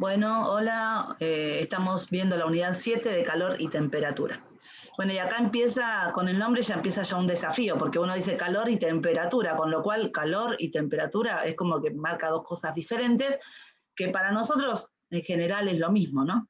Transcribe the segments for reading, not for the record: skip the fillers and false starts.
Bueno, hola, estamos viendo la unidad 7 de calor y temperatura. Bueno, y acá empieza, con el nombre ya empieza ya un desafío, porque uno dice calor y temperatura, con lo cual calor y temperatura es como que marca dos cosas diferentes, que para nosotros en general es lo mismo, ¿no?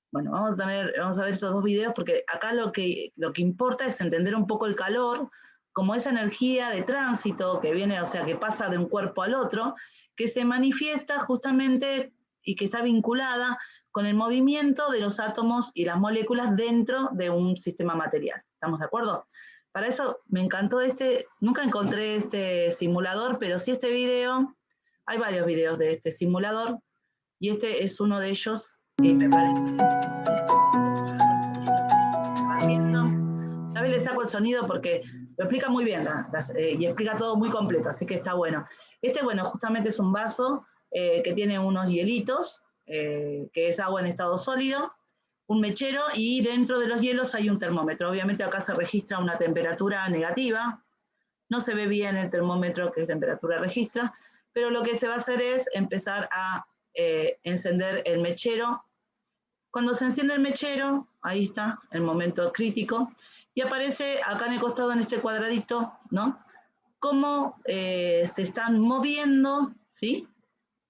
Bueno, vamos a ver estos dos videos, porque acá lo que importa es entender un poco el calor, como esa energía de tránsito que viene, o sea, que pasa de un cuerpo al otro, que se manifiesta justamente y que está vinculada con el movimiento de los átomos y las moléculas dentro de un sistema material. ¿Estamos de acuerdo? Para eso me encantó nunca encontré este simulador, pero sí este video, hay varios videos de este simulador, y este es uno de ellos, y me parece haciendo. A vez le saco el sonido porque lo explica muy bien y explica todo muy completo, así que está bueno. Bueno, justamente es un vaso que tiene unos hielitos, que es agua en estado sólido, un mechero, y dentro de los hielos hay un termómetro. Obviamente acá se registra una temperatura negativa, no se ve bien el termómetro qué temperatura registra, pero lo que se va a hacer es empezar a encender el mechero. Cuando se enciende el mechero, ahí está el momento crítico, y aparece acá en el costado, en este cuadradito, ¿no? Cómo se están moviendo, ¿sí?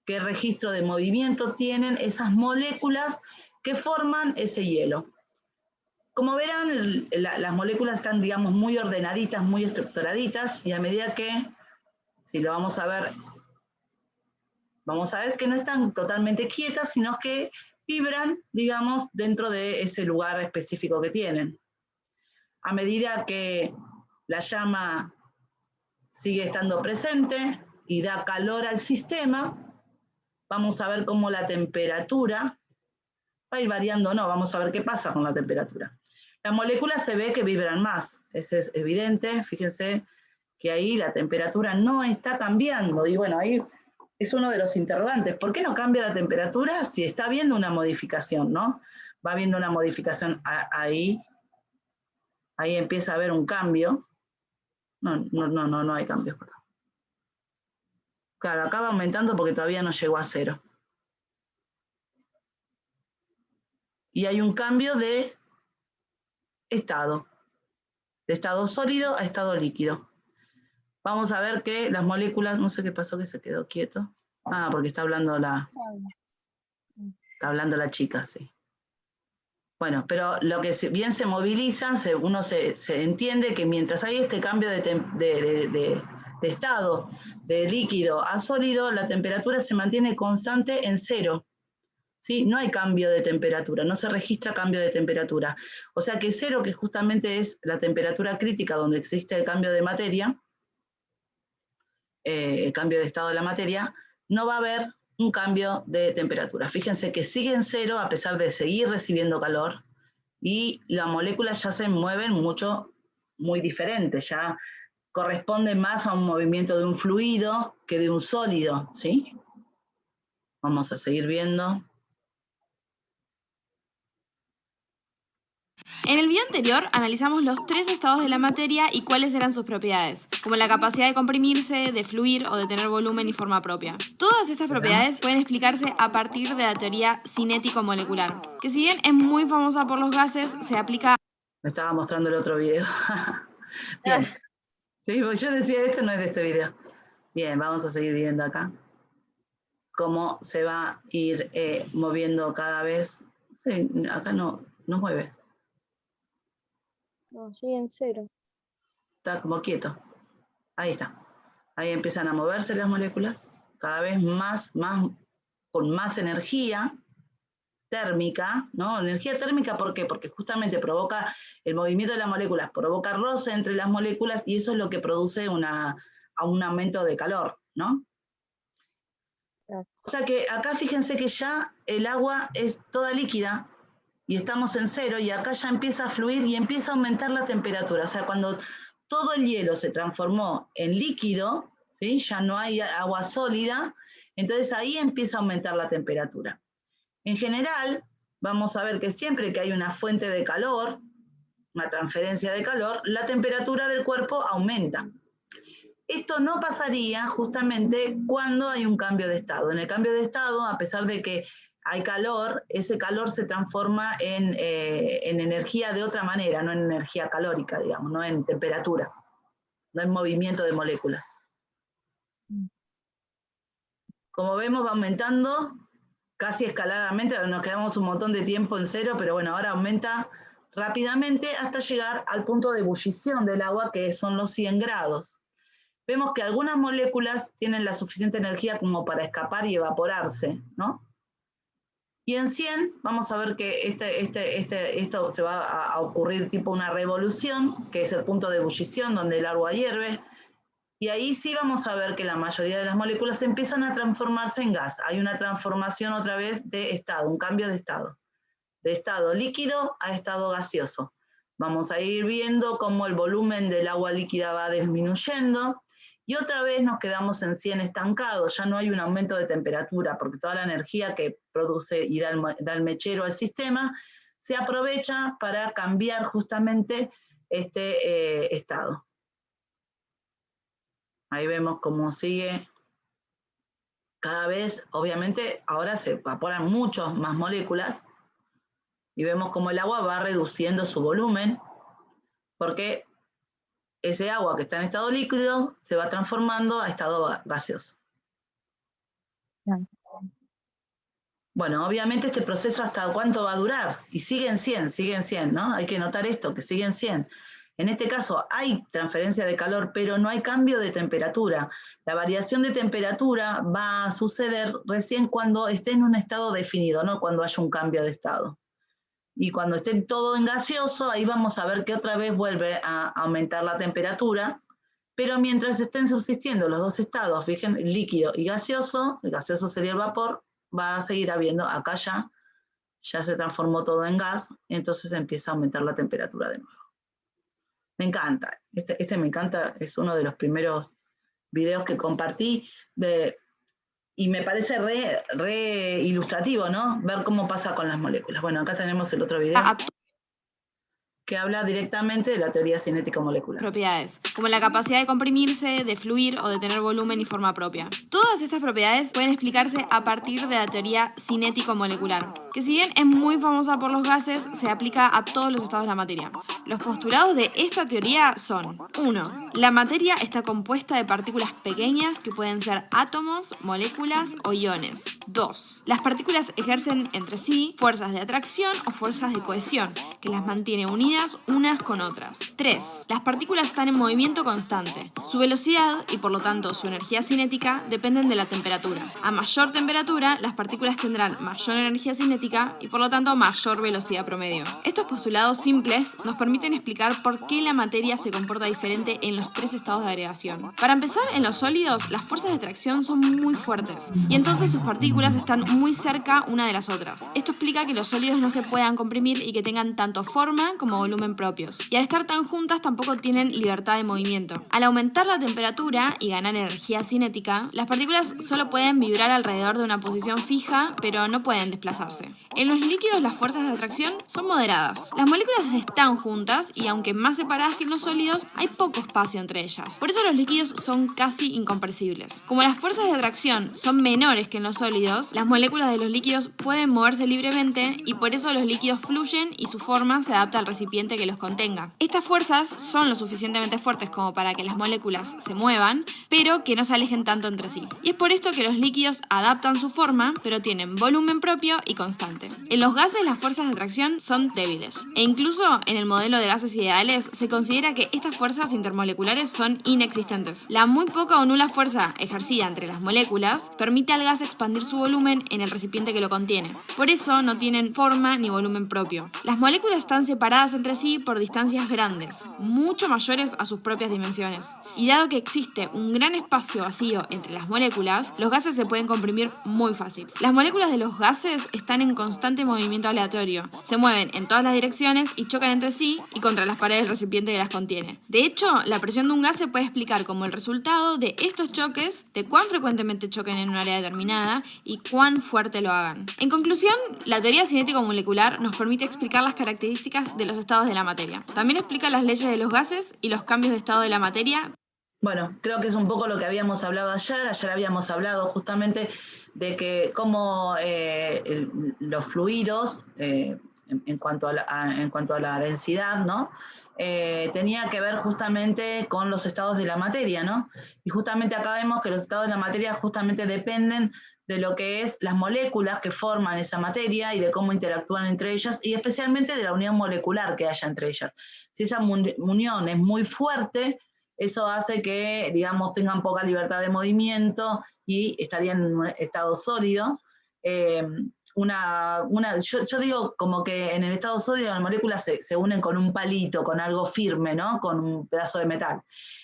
Qué registro de movimiento tienen esas moléculas que forman ese hielo. Como verán, las moléculas están, digamos, muy ordenaditas, muy estructuraditas, y a medida que, si lo vamos a ver que no están totalmente quietas, sino que vibran, digamos, dentro de ese lugar específico que tienen. A medida que la llama sigue estando presente y da calor al sistema, vamos a ver cómo la temperatura va a ir variando, no, vamos a ver qué pasa con la temperatura. Las moléculas se ve que vibran más, eso es evidente, fíjense que ahí la temperatura no está cambiando, y bueno, ahí es uno de los interrogantes. ¿Por qué no cambia la temperatura si está habiendo una modificación, no? Va habiendo una modificación ahí empieza a haber un cambio. No hay cambios. Claro, acá va aumentando porque todavía no llegó a cero. Y hay un cambio de estado sólido a estado líquido. Vamos a ver que las moléculas, no sé qué pasó, que se quedó quieto. Ah, porque está hablando la chica, sí. Bueno, pero lo que bien se movilizan, uno se entiende que mientras hay este cambio de estado de líquido a sólido, la temperatura se mantiene constante en cero. ¿Sí? No hay cambio de temperatura, no se registra cambio de temperatura. O sea que cero, que justamente es la temperatura crítica donde existe el cambio de materia, el cambio de estado de la materia, no va a haber un cambio de temperatura. Fíjense que sigue en cero a pesar de seguir recibiendo calor, y las moléculas ya se mueven muy diferente, ya corresponde más a un movimiento de un fluido que de un sólido, ¿sí? Vamos a seguir viendo. En el video anterior analizamos los tres estados de la materia y cuáles eran sus propiedades, como la capacidad de comprimirse, de fluir o de tener volumen y forma propia. Todas estas propiedades pueden explicarse a partir de la teoría cinético-molecular, que si bien es muy famosa por los gases, se aplica... Me estaba mostrando el otro video. Bien. Sí, yo decía, esto no es de este video. Bien, vamos a seguir viendo acá cómo se va a ir moviendo cada vez. Sí, acá no mueve. No, sigue en cero. Está como quieto. Ahí está. Ahí empiezan a moverse las moléculas, cada vez más, con más energía térmica, ¿no? Energía térmica, ¿por qué? Porque justamente provoca el movimiento de las moléculas, provoca roce entre las moléculas, y eso es lo que produce un aumento de calor, ¿no? Claro. O sea que acá fíjense que ya el agua es toda líquida y estamos en cero, y acá ya empieza a fluir y empieza a aumentar la temperatura. O sea, cuando todo el hielo se transformó en líquido, ¿sí? Ya no hay agua sólida, entonces ahí empieza a aumentar la temperatura. En general, vamos a ver que siempre que hay una fuente de calor, una transferencia de calor, la temperatura del cuerpo aumenta. Esto no pasaría justamente cuando hay un cambio de estado. En el cambio de estado, a pesar de que hay calor, ese calor se transforma en energía de otra manera, no en energía calórica, digamos, no en temperatura, no en movimiento de moléculas. Como vemos, va aumentando casi escaladamente, nos quedamos un montón de tiempo en cero, pero bueno, ahora aumenta rápidamente hasta llegar al punto de ebullición del agua, que son los 100 grados. Vemos que algunas moléculas tienen la suficiente energía como para escapar y evaporarse, ¿no? Y en 100 vamos a ver que esto se va a ocurrir tipo una revolución, que es el punto de ebullición donde el agua hierve, y ahí sí vamos a ver que la mayoría de las moléculas empiezan a transformarse en gas. Hay una transformación otra vez de estado, un cambio de estado líquido a estado gaseoso. Vamos a ir viendo cómo el volumen del agua líquida va disminuyendo, y otra vez nos quedamos en 100 estancados, ya no hay un aumento de temperatura, porque toda la energía que produce y da el mechero al sistema se aprovecha para cambiar justamente este estado. Ahí vemos cómo sigue. Cada vez, obviamente, ahora se evaporan muchas más moléculas, y vemos cómo el agua va reduciendo su volumen, porque ese agua que está en estado líquido se va transformando a estado gaseoso. Bueno, obviamente este proceso hasta cuánto va a durar, y siguen 100, ¿no? Hay que notar esto, que siguen 100. En este caso hay transferencia de calor, pero no hay cambio de temperatura. La variación de temperatura va a suceder recién cuando esté en un estado definido, no cuando haya un cambio de estado. Y cuando esté todo en gaseoso, ahí vamos a ver que otra vez vuelve a aumentar la temperatura, pero mientras estén subsistiendo los dos estados, fíjense, líquido y gaseoso, el gaseoso sería el vapor, va a seguir habiendo, acá ya se transformó todo en gas, entonces empieza a aumentar la temperatura de nuevo. Me encanta, este me encanta, es uno de los primeros videos que compartí, y me parece re ilustrativo, ¿no? Ver cómo pasa con las moléculas. Bueno, acá tenemos el otro video que habla directamente de la teoría cinético-molecular. Propiedades, como la capacidad de comprimirse, de fluir o de tener volumen y forma propia. Todas estas propiedades pueden explicarse a partir de la teoría cinético-molecular, que si bien es muy famosa por los gases, se aplica a todos los estados de la materia. Los postulados de esta teoría son: 1. La materia está compuesta de partículas pequeñas que pueden ser átomos, moléculas o iones. 2. Las partículas ejercen entre sí fuerzas de atracción o fuerzas de cohesión, que las mantiene unidas unas con otras. 3. Las partículas están en movimiento constante. Su velocidad y por lo tanto su energía cinética dependen de la temperatura. A mayor temperatura, las partículas tendrán mayor energía cinética y por lo tanto mayor velocidad promedio. Estos postulados simples nos permiten explicar por qué la materia se comporta diferente en los tres estados de agregación. Para empezar, en los sólidos, las fuerzas de atracción son muy fuertes y entonces sus partículas están muy cerca una de las otras. Esto explica que los sólidos no se puedan comprimir y que tengan tanto forma como volumen propios. Y al estar tan juntas tampoco tienen libertad de movimiento. Al aumentar la temperatura y ganar energía cinética, las partículas solo pueden vibrar alrededor de una posición fija, pero no pueden desplazarse. En los líquidos las fuerzas de atracción son moderadas. Las moléculas están juntas y aunque más separadas que en los sólidos, hay poco espacio entre ellas. Por eso los líquidos son casi incompresibles. Como las fuerzas de atracción son menores que en los sólidos, las moléculas de los líquidos pueden moverse libremente y por eso los líquidos fluyen y su forma se adapta al recipiente que los contenga. Estas fuerzas son lo suficientemente fuertes como para que las moléculas se muevan, pero que no se alejen tanto entre sí. Y es por esto que los líquidos adaptan su forma, pero tienen volumen propio y constante. En los gases las fuerzas de atracción son débiles. E incluso en el modelo de gases ideales se considera que estas fuerzas intermoleculares son inexistentes. La muy poca o nula fuerza ejercida entre las moléculas permite al gas expandir su volumen en el recipiente que lo contiene. Por eso no tienen forma ni volumen propio. Las moléculas están separadas entre sí por distancias grandes, mucho mayores a sus propias dimensiones. Y dado que existe un gran espacio vacío entre las moléculas, los gases se pueden comprimir muy fácil. Las moléculas de los gases están en constante movimiento aleatorio, se mueven en todas las direcciones y chocan entre sí y contra las paredes del recipiente que las contiene. De hecho, la presión de un gas se puede explicar como el resultado de estos choques, de cuán frecuentemente choquen en un área determinada y cuán fuerte lo hagan. En conclusión, la teoría cinético-molecular nos permite explicar las características de los estados de la materia. También explica las leyes de los gases y los cambios de estado de la materia. Bueno, creo que es un poco lo que habíamos hablado ayer. Ayer habíamos hablado justamente de que cómo los fluidos, en cuanto a la densidad, ¿no? Tenía que ver justamente con los estados de la materia, ¿no? Y justamente acá vemos que los estados de la materia justamente dependen de lo que es las moléculas que forman esa materia y de cómo interactúan entre ellas, y especialmente de la unión molecular que haya entre ellas. Si esa unión es muy fuerte, eso hace que, digamos, tengan poca libertad de movimiento y estarían en un estado sólido. Yo digo como que en el estado sólido las moléculas se unen con un palito, con algo firme, ¿no? Con un pedazo de metal.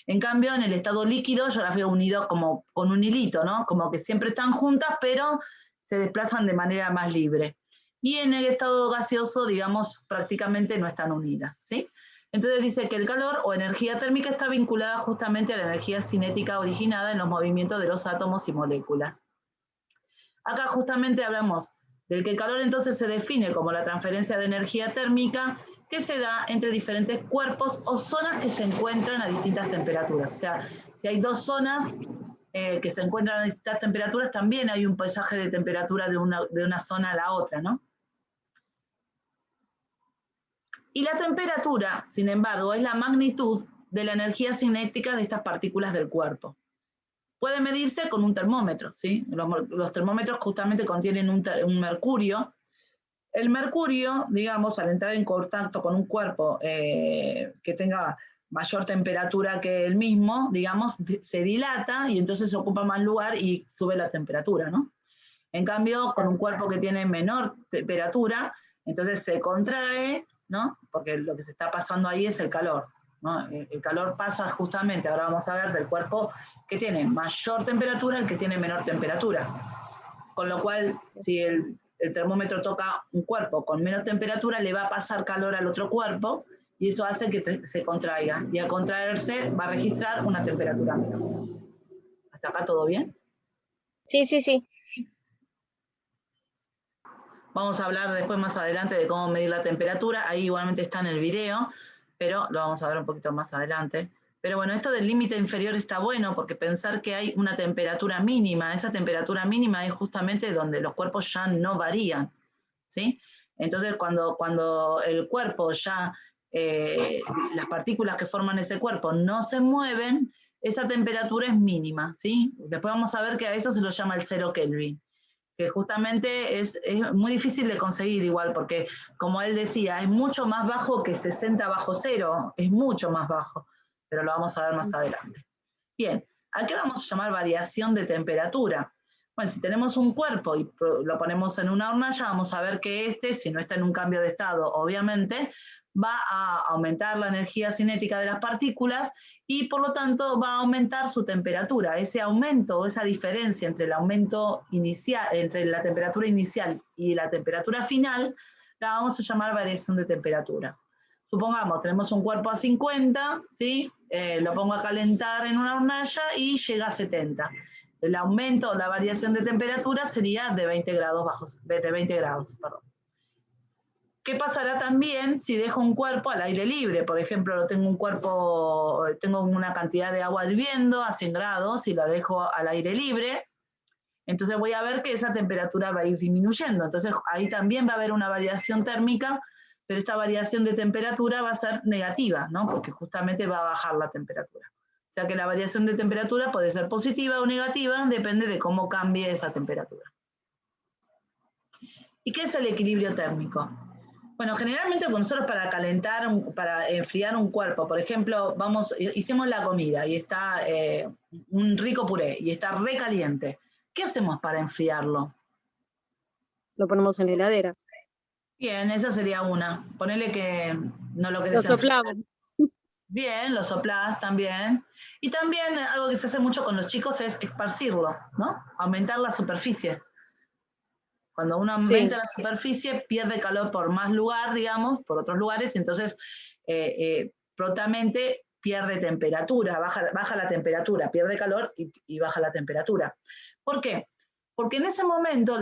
En cambio, en el estado líquido yo las veo unidas como con un hilito, ¿no? Como que siempre están juntas, pero se desplazan de manera más libre. Y en el estado gaseoso, digamos, prácticamente no están unidas, ¿sí? Entonces dice que el calor o energía térmica está vinculada justamente a la energía cinética originada en los movimientos de los átomos y moléculas. Acá justamente hablamos del que el calor entonces se define como la transferencia de energía térmica que se da entre diferentes cuerpos o zonas que se encuentran a distintas temperaturas. O sea, si hay dos zonas que se encuentran a distintas temperaturas, también hay un paisaje de temperatura de una zona a la otra, ¿no? Y la temperatura, sin embargo, es la magnitud de la energía cinética de estas partículas del cuerpo. Puede medirse con un termómetro, ¿sí? Los termómetros justamente contienen un mercurio. El mercurio, digamos, al entrar en contacto con un cuerpo que tenga mayor temperatura que el mismo, digamos, se dilata y entonces ocupa más lugar y sube la temperatura, ¿no? En cambio, con un cuerpo que tiene menor temperatura, entonces se contrae, ¿no? Porque lo que se está pasando ahí es el calor, ¿no? El calor pasa justamente, ahora vamos a ver, del cuerpo que tiene mayor temperatura al que tiene menor temperatura. Con lo cual, si el termómetro toca un cuerpo con menos temperatura, le va a pasar calor al otro cuerpo y eso hace que se contraiga. Y al contraerse va a registrar una temperatura menor. ¿Hasta acá todo bien? Sí, sí, sí. Vamos a hablar después más adelante de cómo medir la temperatura. Ahí igualmente está en el video, pero lo vamos a ver un poquito más adelante. Pero bueno, esto del límite inferior está bueno porque pensar que hay una temperatura mínima, esa temperatura mínima es justamente donde los cuerpos ya no varían, ¿sí? Entonces cuando el cuerpo ya, las partículas que forman ese cuerpo no se mueven, esa temperatura es mínima, ¿sí? Después vamos a ver que a eso se lo llama el 0 Kelvin, que justamente es muy difícil de conseguir igual, porque como él decía, es mucho más bajo que 60 bajo cero, es mucho más bajo, pero lo vamos a ver más adelante. Bien, ¿a qué vamos a llamar variación de temperatura? Bueno, si tenemos un cuerpo y lo ponemos en una hornalla, vamos a ver que si no está en un cambio de estado, obviamente, va a aumentar la energía cinética de las partículas y por lo tanto va a aumentar su temperatura. Ese aumento o esa diferencia entre el aumento inicial, entre la temperatura inicial y la temperatura final, la vamos a llamar variación de temperatura. Supongamos, tenemos un cuerpo a 50, ¿sí? Lo pongo a calentar en una hornalla y llega a 70. El aumento o la variación de temperatura sería de 20 grados. Perdón. ¿Qué pasará también si dejo un cuerpo al aire libre? Por ejemplo, tengo una cantidad de agua hirviendo a 100 grados y la dejo al aire libre, entonces voy a ver que esa temperatura va a ir disminuyendo. Entonces ahí también va a haber una variación térmica, pero esta variación de temperatura va a ser negativa, ¿no? Porque justamente va a bajar la temperatura. O sea que la variación de temperatura puede ser positiva o negativa, depende de cómo cambie esa temperatura. ¿Y qué es el equilibrio térmico? Bueno, generalmente nosotros para enfriar un cuerpo, por ejemplo, hicimos la comida y está un rico puré y está recaliente. ¿Qué hacemos para enfriarlo? Lo ponemos en la heladera. Bien, esa sería una. Ponele que no lo querés Lo soplamos. Bien, lo soplás también. Y también algo que se hace mucho con los chicos es esparcirlo, ¿no? Aumentar la superficie. Cuando uno aumenta la superficie, pierde calor por más lugar, digamos, por otros lugares, entonces prontamente pierde temperatura, baja la temperatura, pierde calor y baja la temperatura. ¿Por qué? Porque en ese momento,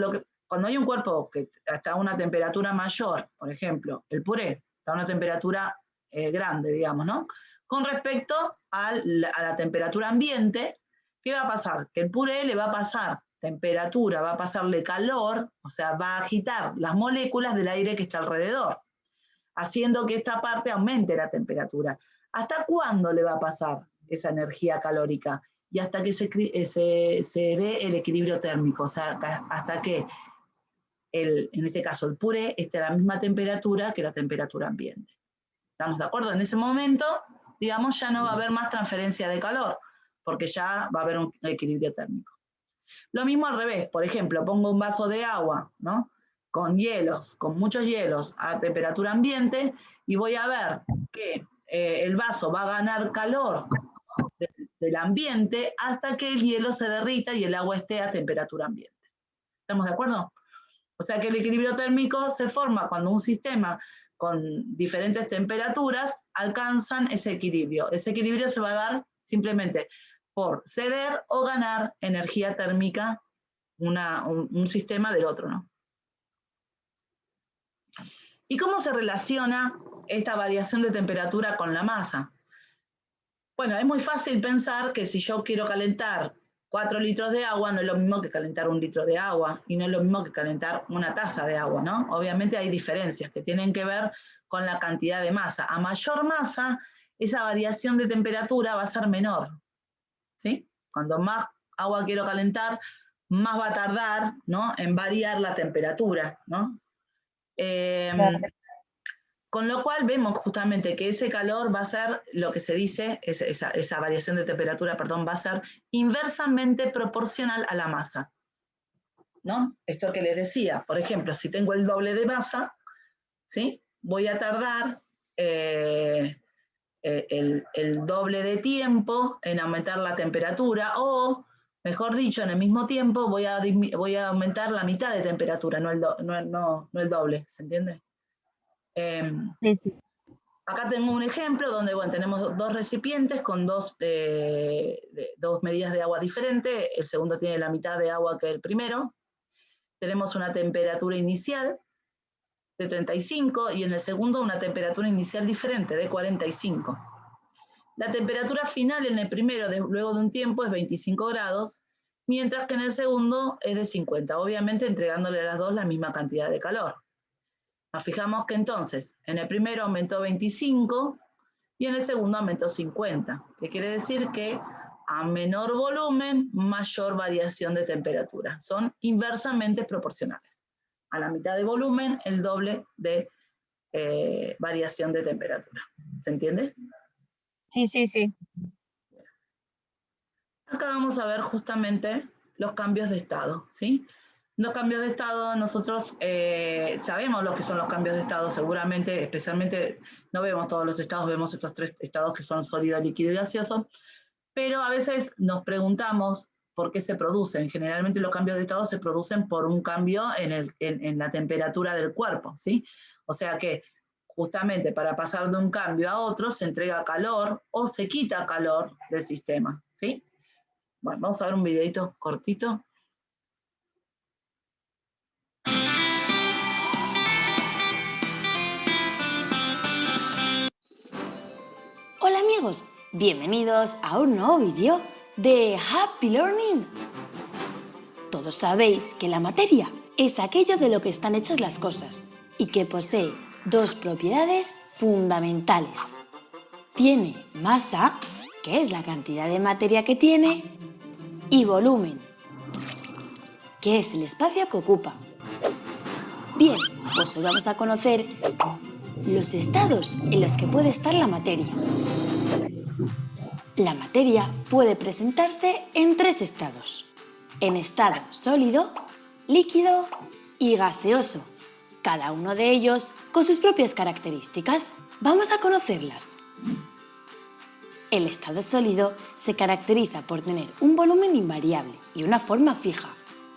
cuando hay un cuerpo que está a una temperatura mayor, por ejemplo, el puré está a una temperatura grande, digamos, ¿no? Con respecto a la temperatura ambiente, ¿qué va a pasar? Que el puré le va a pasar temperatura, va a pasarle calor, o sea, va a agitar las moléculas del aire que está alrededor, haciendo que esta parte aumente la temperatura. ¿Hasta cuándo le va a pasar esa energía calórica? Y hasta que se dé el equilibrio térmico, o sea, hasta que, en este caso, el puré esté a la misma temperatura que la temperatura ambiente. ¿Estamos de acuerdo? En ese momento, digamos, ya no va a haber más transferencia de calor, porque ya va a haber un equilibrio térmico. Lo mismo al revés, por ejemplo, pongo un vaso de agua, ¿no? Con hielos, con muchos hielos a temperatura ambiente, y voy a ver que el vaso va a ganar calor del ambiente hasta que el hielo se derrita y el agua esté a temperatura ambiente. ¿Estamos de acuerdo? O sea que el equilibrio térmico se forma cuando un sistema con diferentes temperaturas alcanzan ese equilibrio. Ese equilibrio se va a dar simplemente por ceder o ganar energía térmica un sistema del otro, ¿no? ¿Y cómo se relaciona esta variación de temperatura con la masa? Bueno, es muy fácil pensar que si yo quiero calentar 4 litros de agua, no es lo mismo que calentar 1 litro de agua, y no es lo mismo que calentar una taza de agua, ¿no? Obviamente hay diferencias que tienen que ver con la cantidad de masa. A mayor masa, esa variación de temperatura va a ser menor, ¿sí? Cuando más agua quiero calentar, más va a tardar, ¿no?, en variar la temperatura, ¿no? Con lo cual vemos justamente que ese calor va a ser lo que se dice, esa variación de temperatura, perdón, va a ser inversamente proporcional a la masa, ¿no? Esto que les decía, por ejemplo, si tengo el doble de masa, ¿sí?, voy a tardar el doble de tiempo en aumentar la temperatura, o, mejor dicho, en el mismo tiempo voy a aumentar la mitad de temperatura, no el doble, ¿se entiende? Sí, sí. Acá tengo un ejemplo donde, bueno, tenemos dos recipientes con dos medidas de agua diferentes. El segundo tiene la mitad de agua que el primero. Tenemos una temperatura inicial de 35 y en el segundo una temperatura inicial diferente de 45. La temperatura final en el primero, luego de un tiempo, es 25 grados, mientras que en el segundo es de 50, obviamente entregándole a las dos la misma cantidad de calor. Nos fijamos que entonces en el primero aumentó 25 y en el segundo aumentó 50, que quiere decir que a menor volumen, mayor variación de temperatura. Son inversamente proporcionales. A la mitad de volumen, el doble de variación de temperatura. ¿Se entiende? Sí, sí, sí. Acá vamos a ver justamente los cambios de estado, ¿sí? Los cambios de estado, nosotros sabemos lo que son los cambios de estado, seguramente, especialmente, no vemos todos los estados, vemos estos 3 estados que son sólido, líquido y gaseoso, pero a veces nos preguntamos por qué se producen. Generalmente los cambios de estado se producen por un cambio en la temperatura del cuerpo, ¿sí? O sea que justamente para pasar de un cambio a otro se entrega calor o se quita calor del sistema, ¿sí? Bueno, vamos a ver un videito cortito. Hola amigos, bienvenidos a un nuevo vídeo de Happy Learning. Todos sabéis que la materia es aquello de lo que están hechas las cosas y que posee 2 propiedades fundamentales. Tiene masa, que es la cantidad de materia que tiene, y volumen, que es el espacio que ocupa. Bien, pues hoy vamos a conocer los estados en los que puede estar la materia. La materia puede presentarse en 3 estados: en estado sólido, líquido y gaseoso, cada uno de ellos con sus propias características. Vamos a conocerlas. El estado sólido se caracteriza por tener un volumen invariable y una forma fija,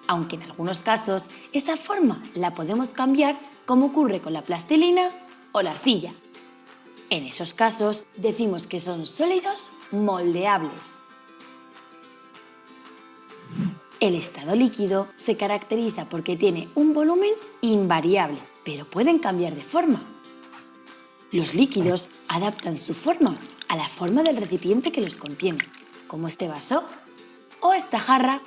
aunque en algunos casos esa forma la podemos cambiar, como ocurre con la plastilina o la arcilla. En esos casos decimos que son sólidos moldeables. El estado líquido se caracteriza porque tiene un volumen invariable, pero pueden cambiar de forma. Los líquidos adaptan su forma a la forma del recipiente que los contiene, como este vaso o esta jarra.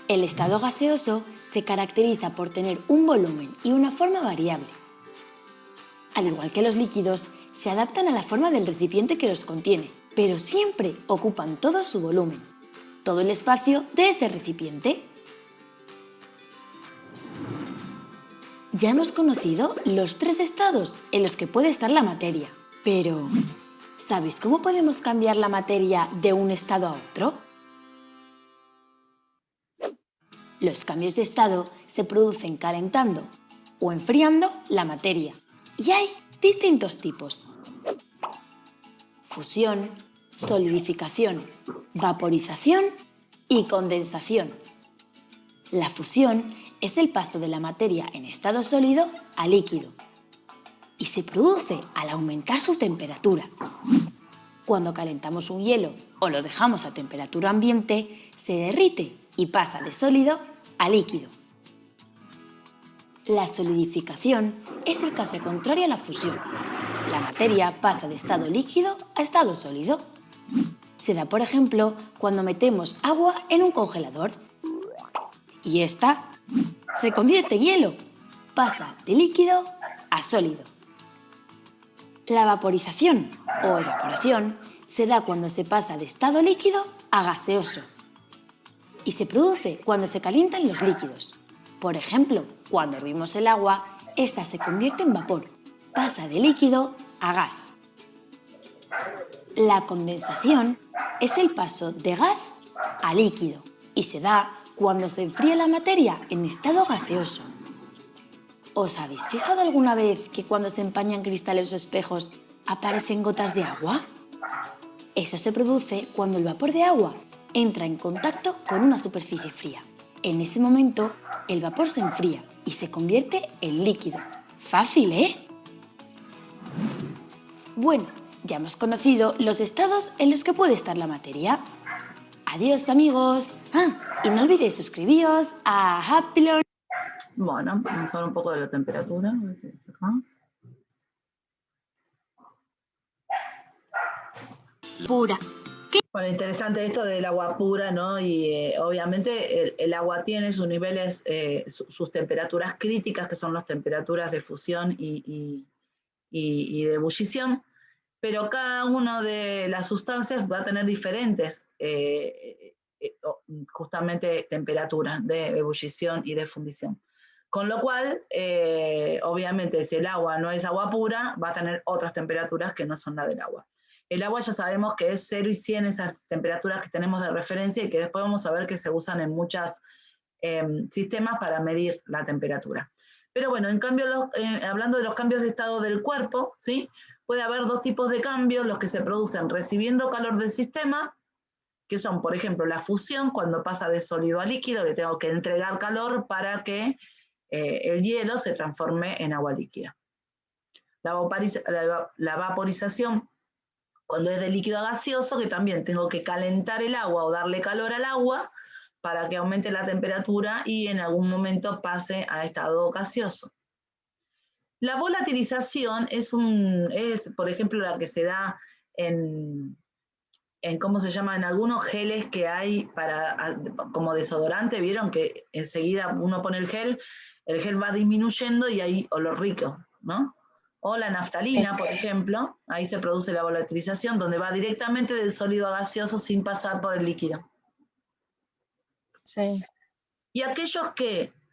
El estado gaseoso se caracteriza por tener un volumen y una forma variable. Al igual que los líquidos, se adaptan a la forma del recipiente que los contiene, pero siempre ocupan todo su volumen, todo el espacio de ese recipiente. Ya hemos conocido los 3 estados en los que puede estar la materia, pero ¿sabéis cómo podemos cambiar la materia de un estado a otro? Los cambios de estado se producen calentando o enfriando la materia, y hay distintos tipos: fusión, solidificación, vaporización y condensación. La fusión es el paso de la materia en estado sólido a líquido y se produce al aumentar su temperatura. Cuando calentamos un hielo o lo dejamos a temperatura ambiente, se derrite y pasa de sólido a líquido. La solidificación es el caso contrario a la fusión. La materia pasa de estado líquido a estado sólido. Se da, por ejemplo, cuando metemos agua en un congelador y esta se convierte en hielo, pasa de líquido a sólido. La vaporización o evaporación se da cuando se pasa de estado líquido a gaseoso y se produce cuando se calientan los líquidos. Por ejemplo, cuando hervimos el agua, esta se convierte en vapor, pasa de líquido a gas. La condensación es el paso de gas a líquido y se da cuando se enfría la materia en estado gaseoso. ¿Os habéis fijado alguna vez que cuando se empañan cristales o espejos aparecen gotas de agua? Eso se produce cuando el vapor de agua entra en contacto con una superficie fría. En ese momento, el vapor se enfría y se convierte en líquido. ¡Fácil, eh! Bueno, ya hemos conocido los estados en los que puede estar la materia. ¡Adiós, amigos! Y no olvidéis suscribiros a Happy Learning. Bueno, vamos a ver un poco de la temperatura. Pura. Bueno, interesante esto del agua pura, ¿no? Y obviamente el agua tiene sus niveles, sus temperaturas críticas, que son las temperaturas de fusión y de ebullición, pero cada una de las sustancias va a tener diferentes justamente temperaturas de ebullición y de fundición. Con lo cual, obviamente, si el agua no es agua pura, va a tener otras temperaturas que no son las del agua. El agua ya sabemos que es 0 y 100, esas temperaturas que tenemos de referencia y que después vamos a ver que se usan en muchos sistemas para medir la temperatura. Pero bueno, en cambio, hablando de los cambios de estado del cuerpo, ¿sí? Puede haber 2 tipos de cambios, los que se producen recibiendo calor del sistema, que son, por ejemplo, la fusión, cuando pasa de sólido a líquido, le tengo que entregar calor para que el hielo se transforme en agua líquida. La vaporización, cuando es de líquido a gaseoso, que también tengo que calentar el agua o darle calor al agua para que aumente la temperatura y en algún momento pase a estado gaseoso. La volatilización es, por ejemplo, la que se da en ¿cómo se llama? En algunos geles que hay como desodorante, ¿vieron? Que enseguida uno pone el gel va disminuyendo y hay olor rico, ¿no? O la naftalina, por ejemplo, ahí se produce la volatilización, donde va directamente del sólido a gaseoso sin pasar por el líquido. Sí. Y aquellos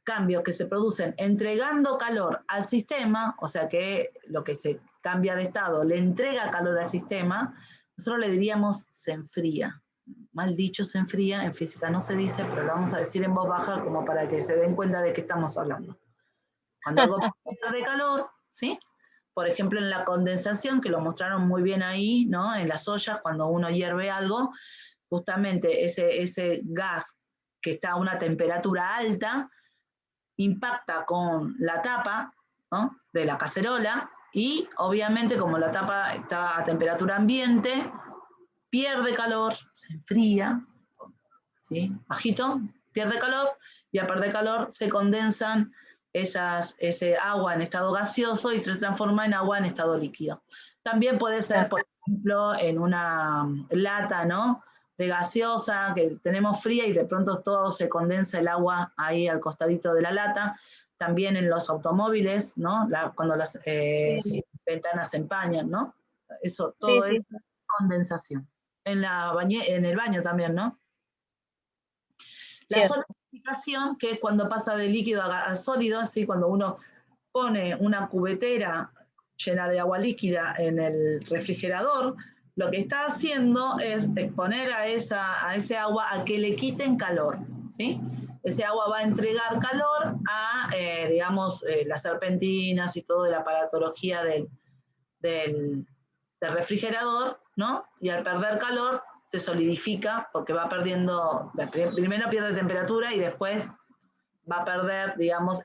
cambios que se producen entregando calor al sistema, o sea que lo que se cambia de estado le entrega calor al sistema, nosotros le diríamos se enfría. Mal dicho, se enfría, en física no se dice, pero lo vamos a decir en voz baja como para que se den cuenta de qué estamos hablando. Cuando algo pierde calor, ¿sí? Por ejemplo, en la condensación, que lo mostraron muy bien ahí, ¿no? En las ollas, cuando uno hierve algo, justamente ese gas que está a una temperatura alta, impacta con la tapa, ¿no? De la cacerola, y obviamente como la tapa está a temperatura ambiente, pierde calor, se enfría, ¿sí? Bajito, pierde calor, y a perder calor se condensan ese agua en estado gaseoso y se transforma en agua en estado líquido. También puede ser, por ejemplo, en una lata, ¿no?, de gaseosa que tenemos fría y de pronto todo se condensa el agua ahí al costadito de la lata. También en los automóviles, ¿no?, cuando las ventanas se empañan, ¿no? Eso, todo es condensación. En el baño también, ¿no? La solidificación, que es cuando pasa de líquido a sólido, así cuando uno pone una cubetera llena de agua líquida en el refrigerador, lo que está haciendo es exponer a ese agua a que le quiten calor, ¿sí? Ese agua va a entregar calor a, digamos, las serpentinas y toda la aparatología del refrigerador, ¿no? Y al perder calor se solidifica porque va perdiendo, primero pierde temperatura y después va a perder, digamos,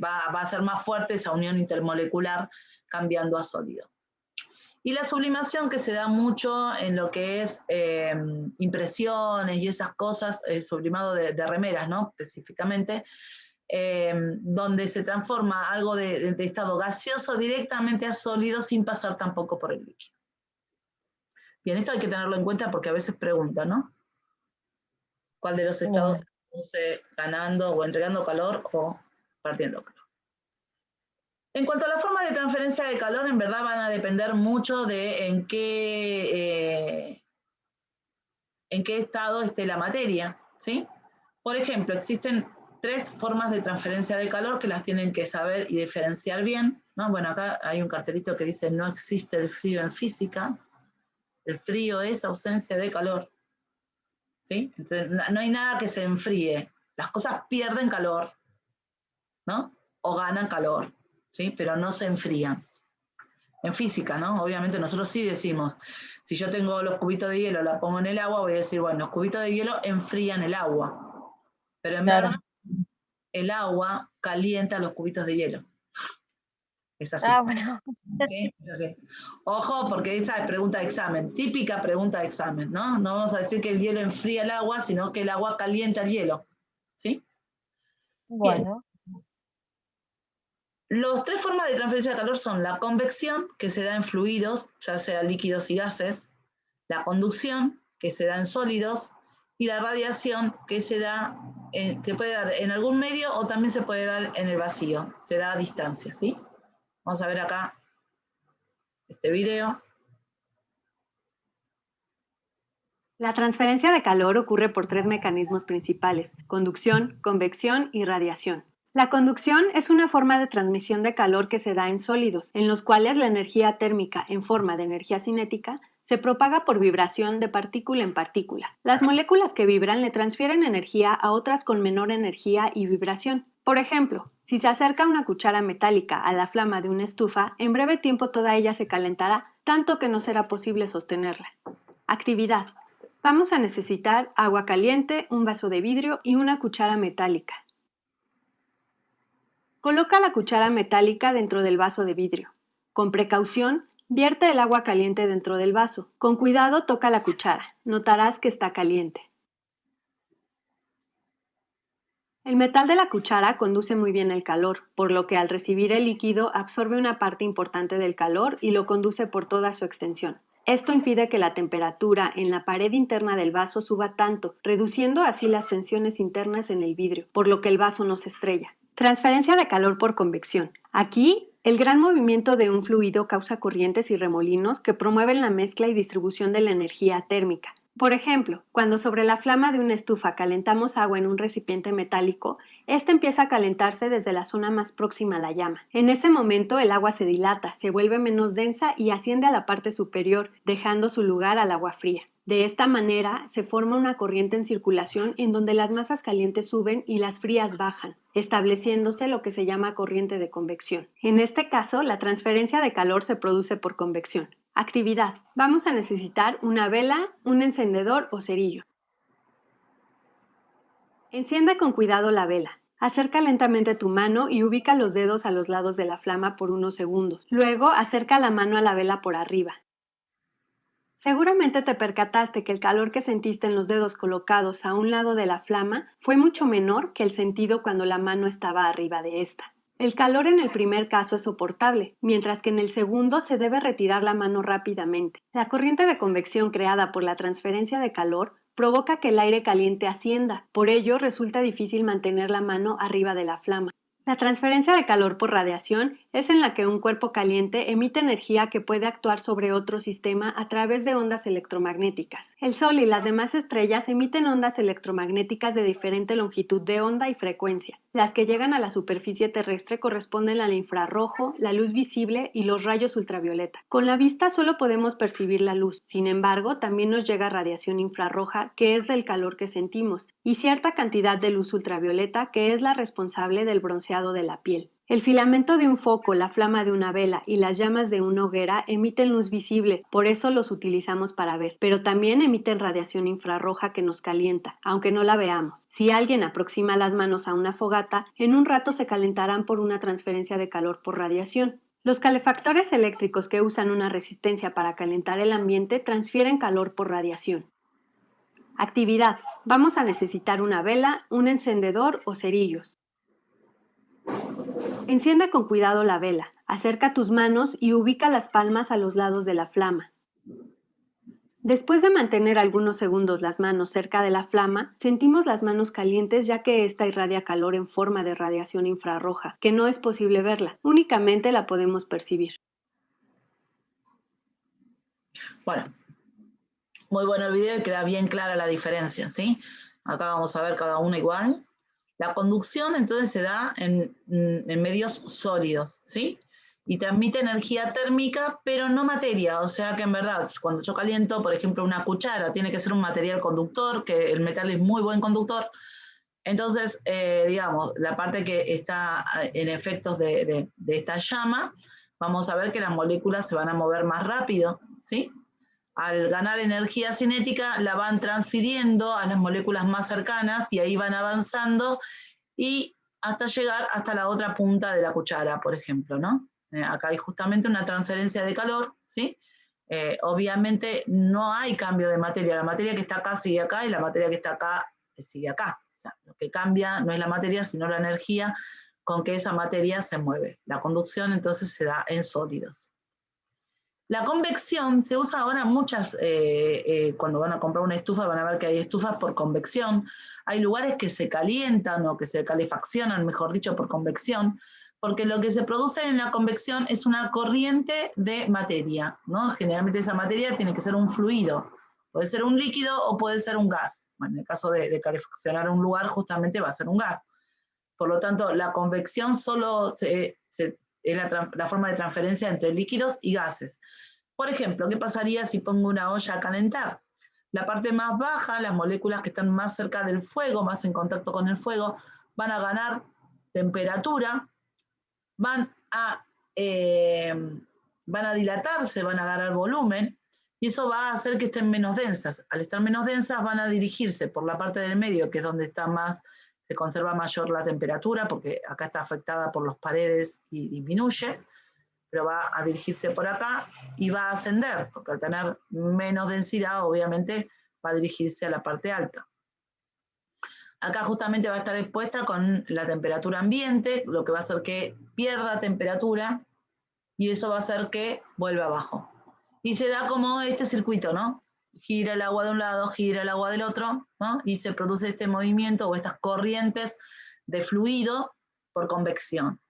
va a ser más fuerte esa unión intermolecular cambiando a sólido. Y la sublimación, que se da mucho en lo que es impresiones y esas cosas, sublimado de remeras, ¿no?, específicamente, donde se transforma algo de estado gaseoso directamente a sólido sin pasar tampoco por el líquido. Bien, esto hay que tenerlo en cuenta porque a veces preguntan, ¿no?, ¿cuál de los estados se produce ganando o entregando calor o perdiendo calor? En cuanto a la forma de transferencia de calor, en verdad van a depender mucho de en qué estado esté la materia, ¿sí? Por ejemplo, existen 3 formas de transferencia de calor que las tienen que saber y diferenciar bien, ¿no? Bueno, acá hay un cartelito que dice no existe el frío en física. El frío es ausencia de calor, ¿sí? Entonces, no hay nada que se enfríe. Las cosas pierden calor, ¿no? O ganan calor, ¿sí? Pero no se enfrían. En física, ¿no? Obviamente nosotros sí decimos, si yo tengo los cubitos de hielo, la pongo en el agua, voy a decir, bueno, los cubitos de hielo enfrían el agua. Pero en verdad, el agua calienta los cubitos de hielo. Es así. Bueno. ¿Sí? Es así. Ojo, porque esa es pregunta de examen, típica pregunta de examen, ¿no? No vamos a decir que el hielo enfría el agua, sino que el agua calienta el hielo, ¿sí? Bueno. Bien. Las 3 formas de transferencia de calor son la convección, que se da en fluidos, ya sea líquidos y gases, la conducción, que se da en sólidos, y la radiación, que se puede dar en algún medio o también se puede dar en el vacío, se da a distancia, ¿sí? Vamos a ver acá este video. La transferencia de calor ocurre por 3 mecanismos principales: conducción, convección y radiación. La conducción es una forma de transmisión de calor que se da en sólidos, en los cuales la energía térmica, en forma de energía cinética, se propaga por vibración de partícula en partícula. Las moléculas que vibran le transfieren energía a otras con menor energía y vibración. Por ejemplo, si se acerca una cuchara metálica a la flama de una estufa, en breve tiempo toda ella se calentará, tanto que no será posible sostenerla. Actividad. Vamos a necesitar agua caliente, un vaso de vidrio y una cuchara metálica. Coloca la cuchara metálica dentro del vaso de vidrio. Con precaución, vierte el agua caliente dentro del vaso. Con cuidado toca la cuchara. Notarás que está caliente. El metal de la cuchara conduce muy bien el calor, por lo que al recibir el líquido absorbe una parte importante del calor y lo conduce por toda su extensión. Esto impide que la temperatura en la pared interna del vaso suba tanto, reduciendo así las tensiones internas en el vidrio, por lo que el vaso no se estrella. Transferencia de calor por convección. Aquí, el gran movimiento de un fluido causa corrientes y remolinos que promueven la mezcla y distribución de la energía térmica. Por ejemplo, cuando sobre la flama de una estufa calentamos agua en un recipiente metálico, ésta empieza a calentarse desde la zona más próxima a la llama. En ese momento el agua se dilata, se vuelve menos densa y asciende a la parte superior, dejando su lugar al agua fría. De esta manera se forma una corriente en circulación en donde las masas calientes suben y las frías bajan, estableciéndose lo que se llama corriente de convección. En este caso, la transferencia de calor se produce por convección. Actividad. Vamos a necesitar una vela, un encendedor o cerillo. Enciende con cuidado la vela. Acerca lentamente tu mano y ubica los dedos a los lados de la flama por unos segundos. Luego, acerca la mano a la vela por arriba. Seguramente te percataste que el calor que sentiste en los dedos colocados a un lado de la flama fue mucho menor que el sentido cuando la mano estaba arriba de esta. El calor en el primer caso es soportable, mientras que en el segundo se debe retirar la mano rápidamente. La corriente de convección creada por la transferencia de calor provoca que el aire caliente ascienda, por ello resulta difícil mantener la mano arriba de la flama. La transferencia de calor por radiación es en la que un cuerpo caliente emite energía que puede actuar sobre otro sistema a través de ondas electromagnéticas. El Sol y las demás estrellas emiten ondas electromagnéticas de diferente longitud de onda y frecuencia. Las que llegan a la superficie terrestre corresponden al infrarrojo, la luz visible y los rayos ultravioleta. Con la vista solo podemos percibir la luz, sin embargo, también nos llega radiación infrarroja, que es del calor que sentimos, y cierta cantidad de luz ultravioleta, que es la responsable del bronceado de la piel. El filamento de un foco, la flama de una vela y las llamas de una hoguera emiten luz visible, por eso los utilizamos para ver, pero también emiten radiación infrarroja que nos calienta, aunque no la veamos. Si alguien aproxima las manos a una fogata, en un rato se calentarán por una transferencia de calor por radiación. Los calefactores eléctricos que usan una resistencia para calentar el ambiente transfieren calor por radiación. Actividad. Vamos a necesitar una vela, un encendedor o cerillos. Enciende con cuidado la vela, acerca tus manos y ubica las palmas a los lados de la flama. Después de mantener algunos segundos las manos cerca de la flama, sentimos las manos calientes ya que ésta irradia calor en forma de radiación infrarroja, que no es posible verla, únicamente la podemos percibir. Bueno, muy bueno el video y queda bien clara la diferencia, ¿sí? Acá vamos a ver cada uno igual. La conducción entonces se da en medios sólidos, ¿sí? Y transmite energía térmica, pero no materia, o sea que en verdad, cuando yo caliento, por ejemplo, una cuchara, tiene que ser un material conductor, que el metal es muy buen conductor. Entonces, digamos, la parte que está en efectos de esta llama, vamos a ver que las moléculas se van a mover más rápido, ¿sí? Al ganar energía cinética, la van transfiriendo a las moléculas más cercanas y ahí van avanzando y hasta llegar hasta la otra punta de la cuchara, por ejemplo, ¿no? Acá hay justamente una transferencia de calor, ¿sí? Obviamente no hay cambio de materia. La materia que está acá sigue acá y la materia que está acá sigue acá. O sea, lo que cambia no es la materia, sino la energía con que esa materia se mueve. La conducción entonces se da en sólidos. La convección se usa ahora muchas, cuando van a comprar una estufa van a ver que hay estufas por convección, hay lugares que se calientan o que se calefaccionan, mejor dicho, por convección, porque lo que se produce en la convección es una corriente de materia, ¿no? Generalmente esa materia tiene que ser un fluido, puede ser un líquido o puede ser un gas. Bueno, en el caso de calefaccionar un lugar justamente va a ser un gas. Por lo tanto, la convección solo es la forma de transferencia entre líquidos y gases. Por ejemplo, ¿qué pasaría si pongo una olla a calentar? La parte más baja, las moléculas que están más cerca del fuego, más en contacto con el fuego, van a ganar temperatura, van a dilatarse, van a ganar volumen, y eso va a hacer que estén menos densas. Al estar menos densas van a dirigirse por la parte del medio, que es donde está más, se conserva mayor la temperatura, porque acá está afectada por las paredes y disminuye, pero va a dirigirse por acá y va a ascender, porque al tener menos densidad, obviamente, va a dirigirse a la parte alta. Acá justamente va a estar expuesta con la temperatura ambiente, lo que va a hacer que pierda temperatura, y eso va a hacer que vuelva abajo. Y se da como este circuito, ¿no? Gira el agua de un lado, gira el agua del otro, ¿no? Y se produce este movimiento o estas corrientes de fluido por convección,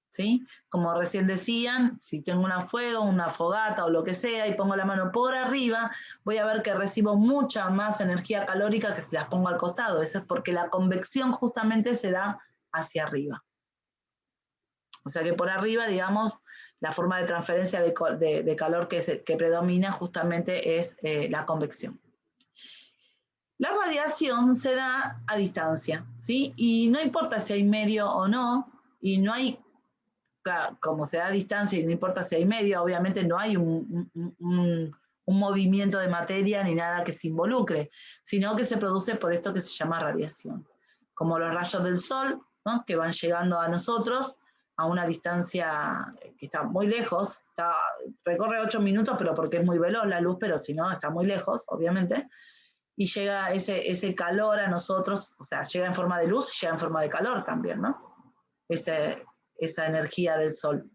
¿sí? Como recién decían, si tengo una fuego, una fogata o lo que sea y pongo la mano por arriba, voy a ver que recibo mucha más energía calórica que si las pongo al costado. Eso es porque la convección justamente se da hacia arriba. O sea que por arriba, digamos, la forma de transferencia de calor que predomina justamente es la convección. La radiación se da a distancia, ¿sí? Y no importa si hay medio o no, y no hay, claro, como se da a distancia y no importa si hay medio, obviamente no hay un movimiento de materia ni nada que se involucre, sino que se produce por esto que se llama radiación. Como los rayos del sol, ¿no? Que van llegando a nosotros, a una distancia que está muy lejos, recorre 8 minutos, pero porque es muy veloz la luz, pero si no, está muy lejos, obviamente, y llega ese calor a nosotros, o sea, llega en forma de luz, llega en forma de calor también, ¿no? Esa energía del sol.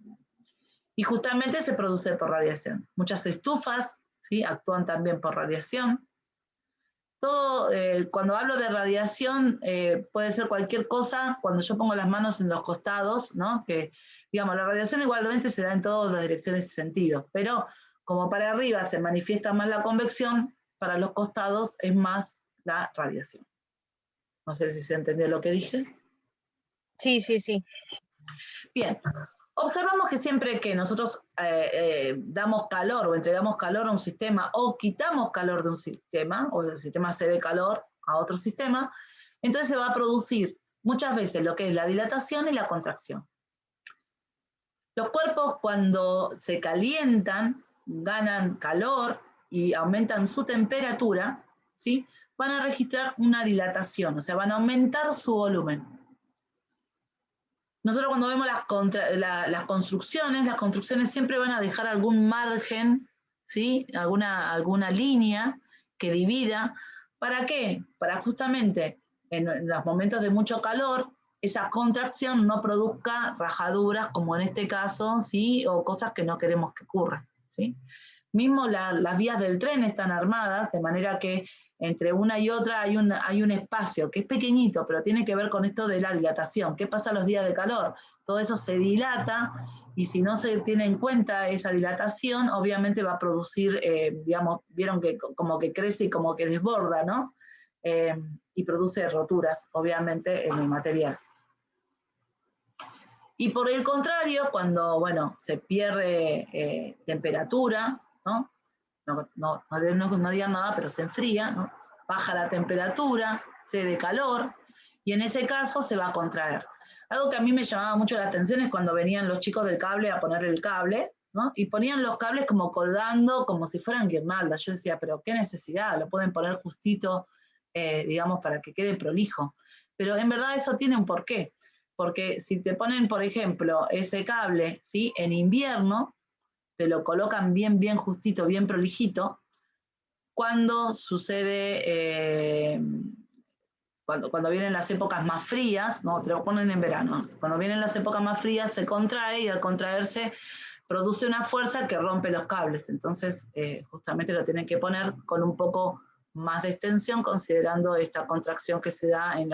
Y justamente se produce por radiación. Muchas estufas, ¿sí?, actúan también por radiación. Todo, cuando hablo de radiación, puede ser cualquier cosa. Cuando yo pongo las manos en los costados, ¿no?, que, digamos, la radiación igualmente se da en todas las direcciones y sentidos, pero como para arriba se manifiesta más la convección, para los costados es más la radiación. No sé si se entendió lo que dije. Sí, sí, sí. Bien. Observamos que siempre que nosotros damos calor o entregamos calor a un sistema o quitamos calor de un sistema, o el sistema cede calor a otro sistema, entonces se va a producir muchas veces lo que es la dilatación y la contracción. Los cuerpos, cuando se calientan, ganan calor y aumentan su temperatura, ¿sí?, van a registrar una dilatación, o sea, van a aumentar su volumen. Nosotros cuando vemos las construcciones siempre van a dejar algún margen, ¿sí?, alguna línea que divida. ¿Para qué? Para justamente en los momentos de mucho calor, esa contracción no produzca rajaduras, como en este caso, ¿sí?, o cosas que no queremos que ocurran, ¿sí? Mismo las vías del tren están armadas, de manera que entre una y otra hay un espacio que es pequeñito, pero tiene que ver con esto de la dilatación. ¿Qué pasa los días de calor? Todo eso se dilata, y si no se tiene en cuenta esa dilatación, obviamente va a producir, digamos, vieron que como que crece y como que desborda, ¿no? Y produce roturas, obviamente, en el material. Y por el contrario, cuando, bueno, se pierde temperatura, ¿no? No digan nada, pero se enfría, ¿no?, baja la temperatura, cede calor, y en ese caso se va a contraer. Algo que a mí me llamaba mucho la atención es cuando venían los chicos del cable a poner el cable, ¿no?, y ponían los cables como colgando, como si fueran guirnaldas. Yo decía, pero qué necesidad, lo pueden poner justito, digamos, para que quede prolijo. Pero en verdad eso tiene un porqué, porque si te ponen, por ejemplo, ese cable, ¿sí?, en invierno, te lo colocan bien justito, bien prolijito. Cuando sucede, cuando vienen las épocas más frías, no, te lo ponen en verano, cuando vienen las épocas más frías se contrae, y al contraerse produce una fuerza que rompe los cables. Entonces, justamente lo tienen que poner con un poco más de extensión, considerando esta contracción que se da en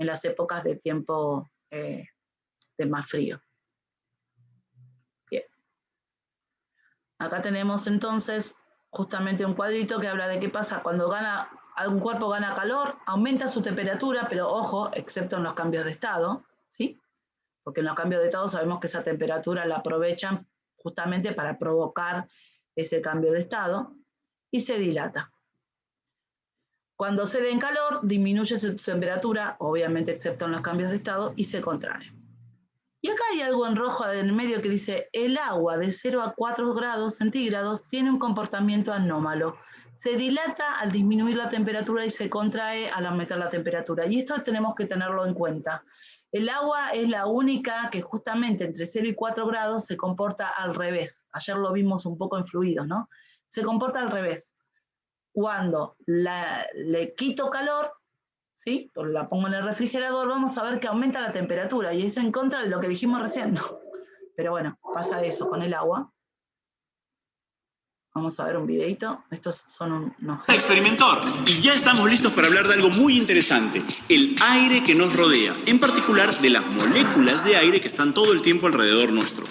las épocas de tiempo de más frío. Acá tenemos entonces justamente un cuadrito que habla de qué pasa cuando algún cuerpo gana calor, aumenta su temperatura, pero ojo, excepto en los cambios de estado, ¿sí? Porque en los cambios de estado sabemos que esa temperatura la aprovechan justamente para provocar ese cambio de estado, y se dilata. Cuando cede en calor, disminuye su temperatura, obviamente excepto en los cambios de estado, y se contrae. Y acá hay algo en rojo en el medio que dice: el agua de 0 a 4 grados centígrados tiene un comportamiento anómalo. Se dilata al disminuir la temperatura y se contrae al aumentar la temperatura. Y esto tenemos que tenerlo en cuenta. El agua es la única que justamente entre 0 y 4 grados se comporta al revés. Ayer lo vimos un poco en fluidos, ¿no? Se comporta al revés. Cuando le quito calor, ¿sí?, o la pongo en el refrigerador, vamos a ver que aumenta la temperatura, y es en contra de lo que dijimos recién, ¿no? Pero bueno, pasa eso con el agua. Vamos a ver un videito. Estos son unos Experimentor. Y ya estamos listos para hablar de algo muy interesante: el aire que nos rodea, en particular de las moléculas de aire que están todo el tiempo alrededor nuestro.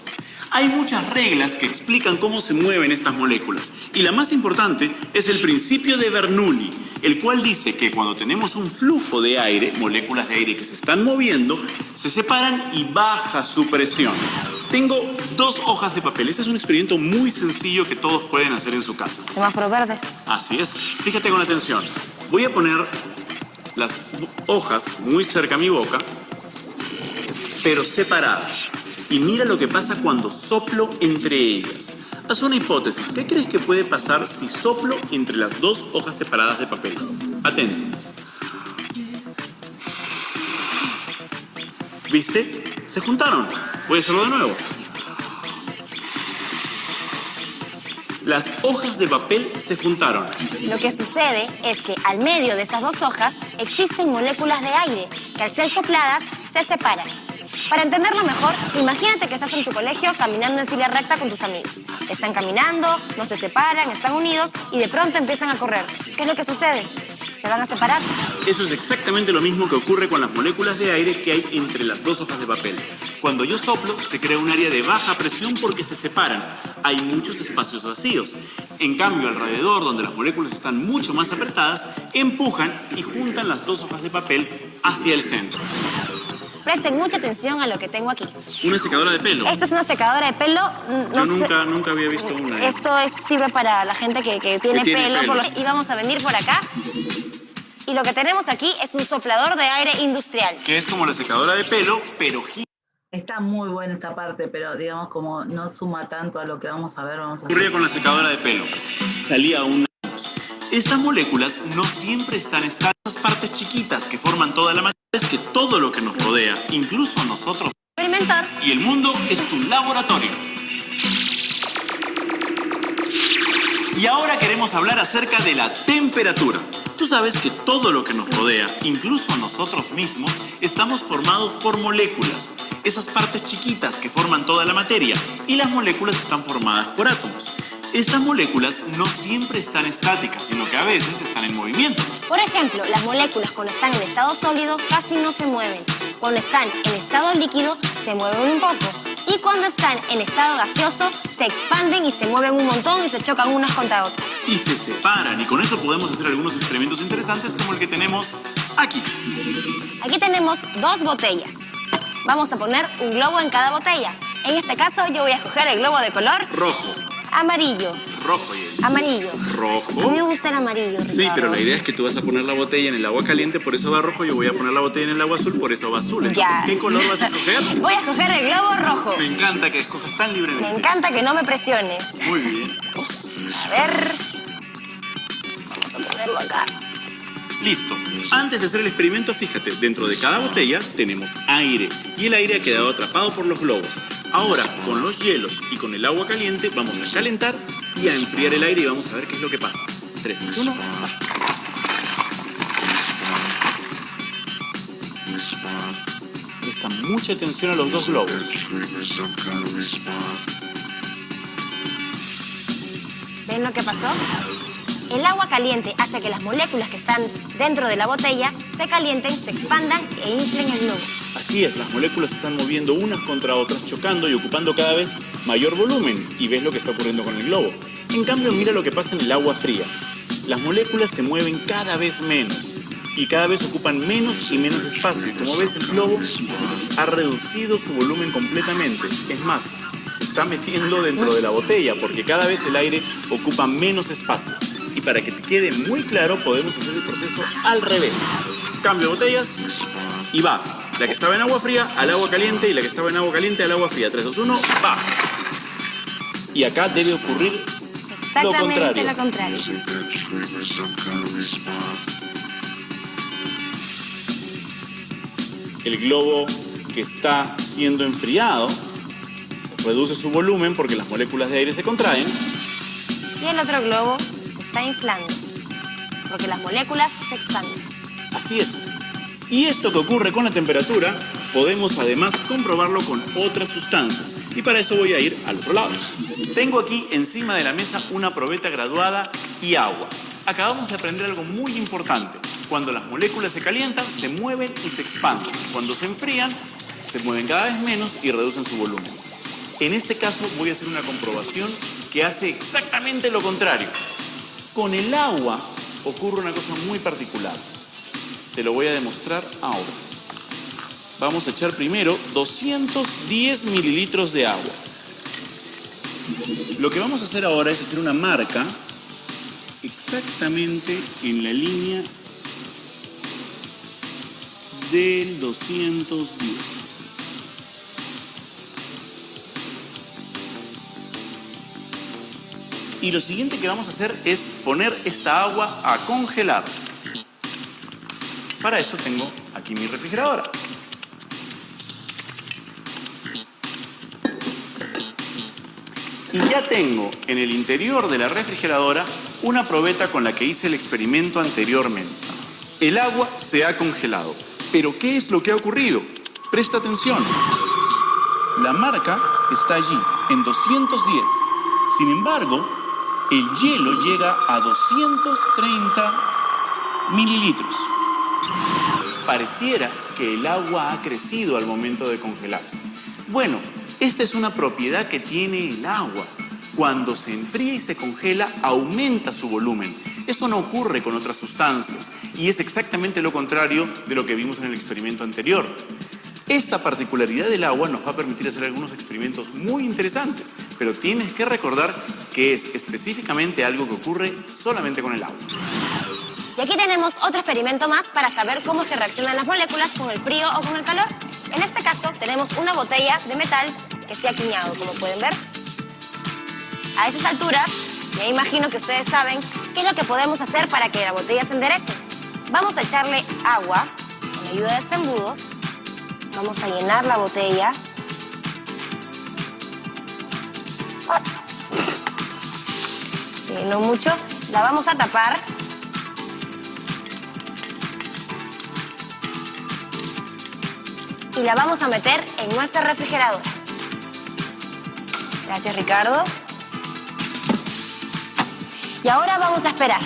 Hay muchas reglas que explican cómo se mueven estas moléculas, y la más importante es el principio de Bernoulli, el cual dice que cuando tenemos un flujo de aire, moléculas de aire que se están moviendo, se separan y baja su presión. Tengo 2 hojas de papel. Este es un experimento muy sencillo que todos pueden hacer en su casa. Semáforo verde. Así es. Fíjate con atención. Voy a poner las hojas muy cerca a mi boca, pero separadas. Y mira lo que pasa cuando soplo entre ellas. Haz una hipótesis. ¿Qué crees que puede pasar si soplo entre las 2 hojas separadas de papel? Atento. ¿Viste? se juntaron. Voy a hacerlo de nuevo. Las hojas de papel se juntaron. Lo que sucede es que al medio de esas dos hojas existen moléculas de aire que al ser sopladas se separan. Para entenderlo mejor, imagínate que estás en tu colegio caminando en fila recta con tus amigos. Están caminando, no se separan, están unidos y de pronto empiezan a correr. ¿Qué es lo que sucede? ¿Se van a separar? Eso es exactamente lo mismo que ocurre con las moléculas de aire que hay entre las dos hojas de papel. Cuando yo soplo, se crea un área de baja presión porque se separan. Hay muchos espacios vacíos. En cambio, alrededor, donde las moléculas están mucho más apretadas, empujan y juntan las dos hojas de papel hacia el centro. Presten mucha atención a lo que tengo aquí. Una secadora de pelo. Esto es una secadora de pelo. Yo nunca había visto una. Esto sirve para la gente que tiene pelo. Y vamos a venir por acá. Y lo que tenemos aquí es un soplador de aire industrial. Que es como la secadora de pelo, pero gira. Está muy buena esta parte, pero digamos como no suma tanto a lo que vamos a ver. Ocurría con la secadora de pelo. Salía una luz. Estas moléculas no siempre están estables. Esas partes chiquitas que forman toda la materia es que todo lo que nos rodea, incluso nosotros, Experimentar. y el mundo es tu laboratorio. Y ahora queremos hablar acerca de la temperatura. Tú sabes que todo lo que nos rodea, incluso nosotros mismos, estamos formados por moléculas. Esas partes chiquitas que forman toda la materia. Y las moléculas están formadas por átomos. Estas moléculas no siempre están estáticas, sino que a veces están en movimiento. Por ejemplo, las moléculas cuando están en estado sólido casi no se mueven. Cuando están en estado líquido se mueven un poco. Y cuando están en estado gaseoso se expanden y se mueven un montón y se chocan unas contra otras. Y se separan, y con eso podemos hacer algunos experimentos interesantes como el que tenemos aquí. Aquí tenemos dos botellas. Vamos a poner un globo en cada botella. En este caso yo voy a escoger el globo de color Rojo. amarillo. Rojo, y Amarillo. rojo. A mí me gusta el amarillo, Ricardo. Sí, pero la idea es que tú vas a poner la botella en el agua caliente, por eso va rojo. Yo voy a poner la botella en el agua azul, por eso va azul. Entonces, Ya. ¿qué color vas a escoger? Voy a escoger el globo rojo. Me encanta que escojas tan Me libremente. encanta que no me presiones. Muy bien. A ver. Vamos a ponerlo acá. Listo. Antes de hacer el experimento, fíjate, dentro de cada botella tenemos aire y el aire ha quedado atrapado por los globos. Ahora, con los hielos y con el agua caliente, vamos a calentar y a enfriar el aire y vamos a ver qué es lo que pasa. 3, 2, 1. Presta mucha atención a los dos globos. ¿Ven lo que pasó? El agua caliente hace que las moléculas que están dentro de la botella se calienten, se expandan e inflen el globo. Así es, las moléculas se están moviendo unas contra otras, chocando y ocupando cada vez mayor volumen. Y ves lo que está ocurriendo con el globo. En cambio, mira lo que pasa en el agua fría. Las moléculas se mueven cada vez menos y cada vez ocupan menos y menos espacio. Y como ves, el globo ha reducido su volumen completamente. Es más, se está metiendo dentro de la botella porque cada vez el aire ocupa menos espacio. Y para que te quede muy claro, podemos hacer el proceso al revés. Cambio botellas y va. La que estaba en agua fría al agua caliente y la que estaba en agua caliente al agua fría. 3, 2, 1, va. Y acá debe ocurrir Exactamente lo contrario. El globo que está siendo enfriado reduce su volumen porque las moléculas de aire se contraen. Y el otro globo se está inflando porque las moléculas se expanden. Así es. Y esto que ocurre con la temperatura, podemos además comprobarlo con otras sustancias. Y para eso voy a ir al otro lado. Tengo aquí encima de la mesa una probeta graduada y agua. Acabamos de aprender algo muy importante. Cuando las moléculas se calientan, se mueven y se expanden. Cuando se enfrían, se mueven cada vez menos y reducen su volumen. En este caso voy a hacer una comprobación que hace exactamente lo contrario. Con el agua ocurre una cosa muy particular. Te lo voy a demostrar ahora. Vamos a echar primero 210 mililitros de agua. Lo que vamos a hacer ahora es hacer una marca exactamente en la línea del 210. Y lo siguiente que vamos a hacer es poner esta agua a congelar. Para eso tengo aquí mi refrigeradora. Y ya tengo en el interior de la refrigeradora una probeta con la que hice el experimento anteriormente. El agua se ha congelado. ¿Pero qué es lo que ha ocurrido? Presta atención. La marca está allí, en 210. Sin embargo, el hielo llega a 230 mililitros. Pareciera que el agua ha crecido al momento de congelarse. Bueno, esta es una propiedad que tiene el agua. Cuando se enfría y se congela, aumenta su volumen. Esto no ocurre con otras sustancias y es exactamente lo contrario de lo que vimos en el experimento anterior. Esta particularidad del agua nos va a permitir hacer algunos experimentos muy interesantes, pero tienes que recordar que es específicamente algo que ocurre solamente con el agua. Y aquí tenemos otro experimento más para saber cómo se reaccionan las moléculas con el frío o con el calor. En este caso tenemos una botella de metal que se ha quiñado, como pueden ver. A esas alturas, me imagino que ustedes saben qué es lo que podemos hacer para que la botella se enderece. Vamos a echarle agua con la ayuda de este embudo. Vamos a llenar la botella. Sí, no mucho. La vamos a tapar. Y la vamos a meter en nuestra refrigeradora. Gracias, Ricardo. Y ahora vamos a esperar.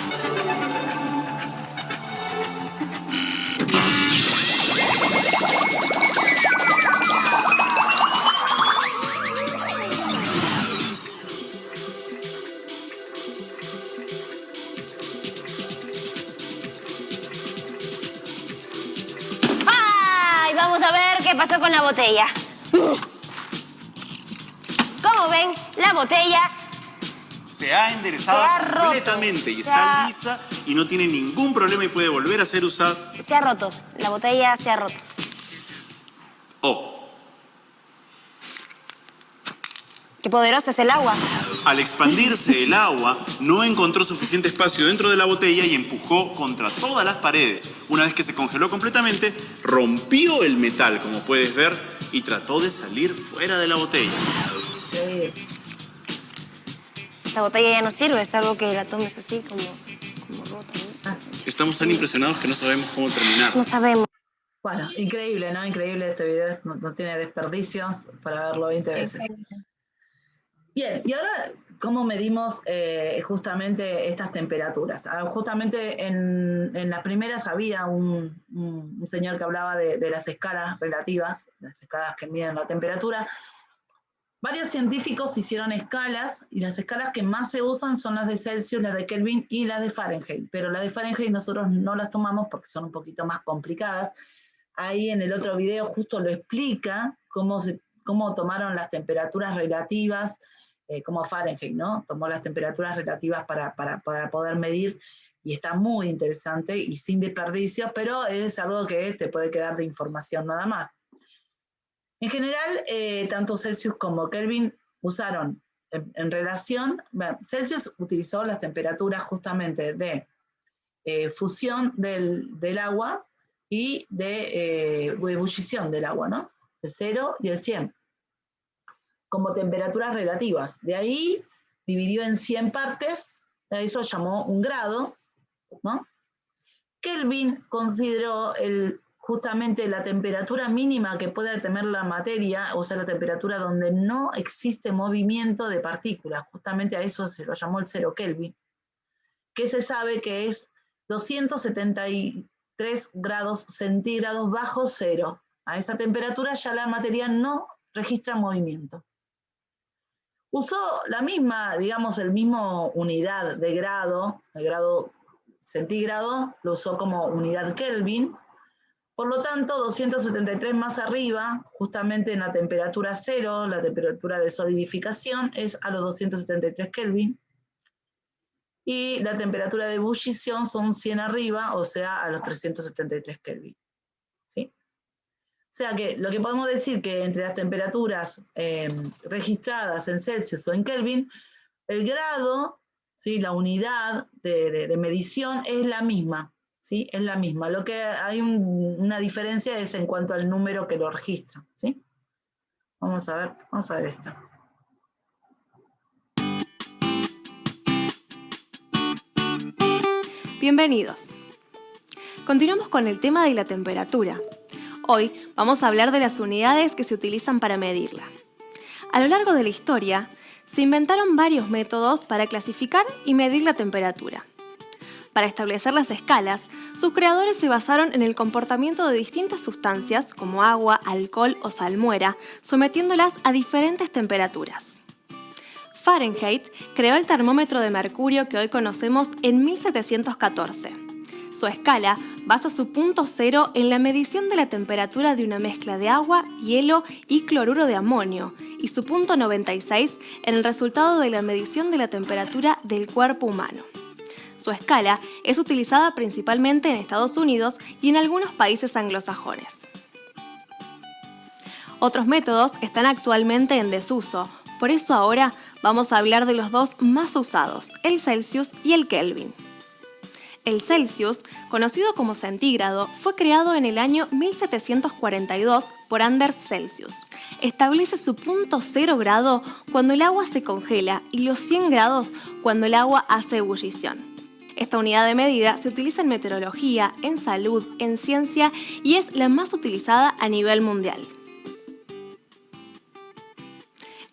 ¡Ay! Vamos a ver qué pasó con la botella. Como ven, la botella Se ha enderezado Se ha roto. completamente y Se está ha- lisa y no tiene ningún problema y puede volver a ser usada. se ha roto. La botella se ha roto. Oh, Qué poderoso es el agua. al expandirse el agua, no encontró suficiente espacio dentro de la botella y empujó contra todas las paredes. Una vez que se congeló completamente, rompió el metal, como puedes ver, y trató de salir fuera de la botella. Esta botella ya no sirve, es algo que la tomes así como rota, ¿no? Estamos tan impresionados que no sabemos cómo terminar. No sabemos. Bueno, increíble, ¿no? Increíble este video, no tiene desperdicios para verlo 20 veces. Bien, y ahora, ¿cómo medimos justamente estas temperaturas? Justamente en las primeras había un señor que hablaba de las escalas relativas, las escalas que miden la temperatura. Varios científicos hicieron escalas, y las escalas que más se usan son las de Celsius, las de Kelvin y las de Fahrenheit. Pero las de Fahrenheit nosotros no las tomamos porque son un poquito más complicadas. Ahí en el otro video justo lo explica cómo tomaron las temperaturas relativas, como Fahrenheit, ¿no? Tomó las temperaturas relativas para poder medir, y está muy interesante y sin desperdicio, pero es algo que te puede quedar de información nada más. En general, tanto Celsius como Kelvin usaron en relación, bueno, Celsius utilizó las temperaturas justamente de fusión del agua y de ebullición del agua, ¿no? El 0 y el 100, como temperaturas relativas. De ahí dividió en 100 partes, a eso llamó un grado, ¿no? Kelvin consideró justamente la temperatura mínima que puede tener la materia, o sea, la temperatura donde no existe movimiento de partículas. Justamente a eso se lo llamó el 0 Kelvin, que se sabe que es 273 grados centígrados bajo cero. A esa temperatura ya la materia no registra movimiento. Usó la misma, digamos, el mismo unidad de grado, el grado centígrado, lo usó como unidad Kelvin. Por lo tanto, 273 más arriba, justamente en la temperatura cero, la temperatura de solidificación es a los 273 Kelvin. Y la temperatura de ebullición son 100 arriba, o sea, a los 373 Kelvin. ¿Sí? O sea que lo que podemos decir que entre las temperaturas registradas en Celsius o en Kelvin, el grado, ¿sí?, la unidad de medición es la misma. ¿Sí? Es la misma. Lo que hay una diferencia es en cuanto al número que lo registra. ¿Sí? Vamos a ver esto. Bienvenidos. Continuamos con el tema de la temperatura. Hoy vamos a hablar de las unidades que se utilizan para medirla. A lo largo de la historia, se inventaron varios métodos para clasificar y medir la temperatura. Para establecer las escalas, sus creadores se basaron en el comportamiento de distintas sustancias como agua, alcohol o salmuera, sometiéndolas a diferentes temperaturas. Fahrenheit creó el termómetro de mercurio que hoy conocemos en 1714. Su escala basa su punto cero en la medición de la temperatura de una mezcla de agua, hielo y cloruro de amonio, y su punto 96 en el resultado de la medición de la temperatura del cuerpo humano. Su escala es utilizada principalmente en Estados Unidos y en algunos países anglosajones. Otros métodos están actualmente en desuso, por eso ahora vamos a hablar de los dos más usados, el Celsius y el Kelvin. El Celsius, conocido como centígrado, fue creado en el año 1742 por Anders Celsius. Establece su punto 0 grado cuando el agua se congela y los 100 grados cuando el agua hace ebullición. Esta unidad de medida se utiliza en meteorología, en salud, en ciencia y es la más utilizada a nivel mundial.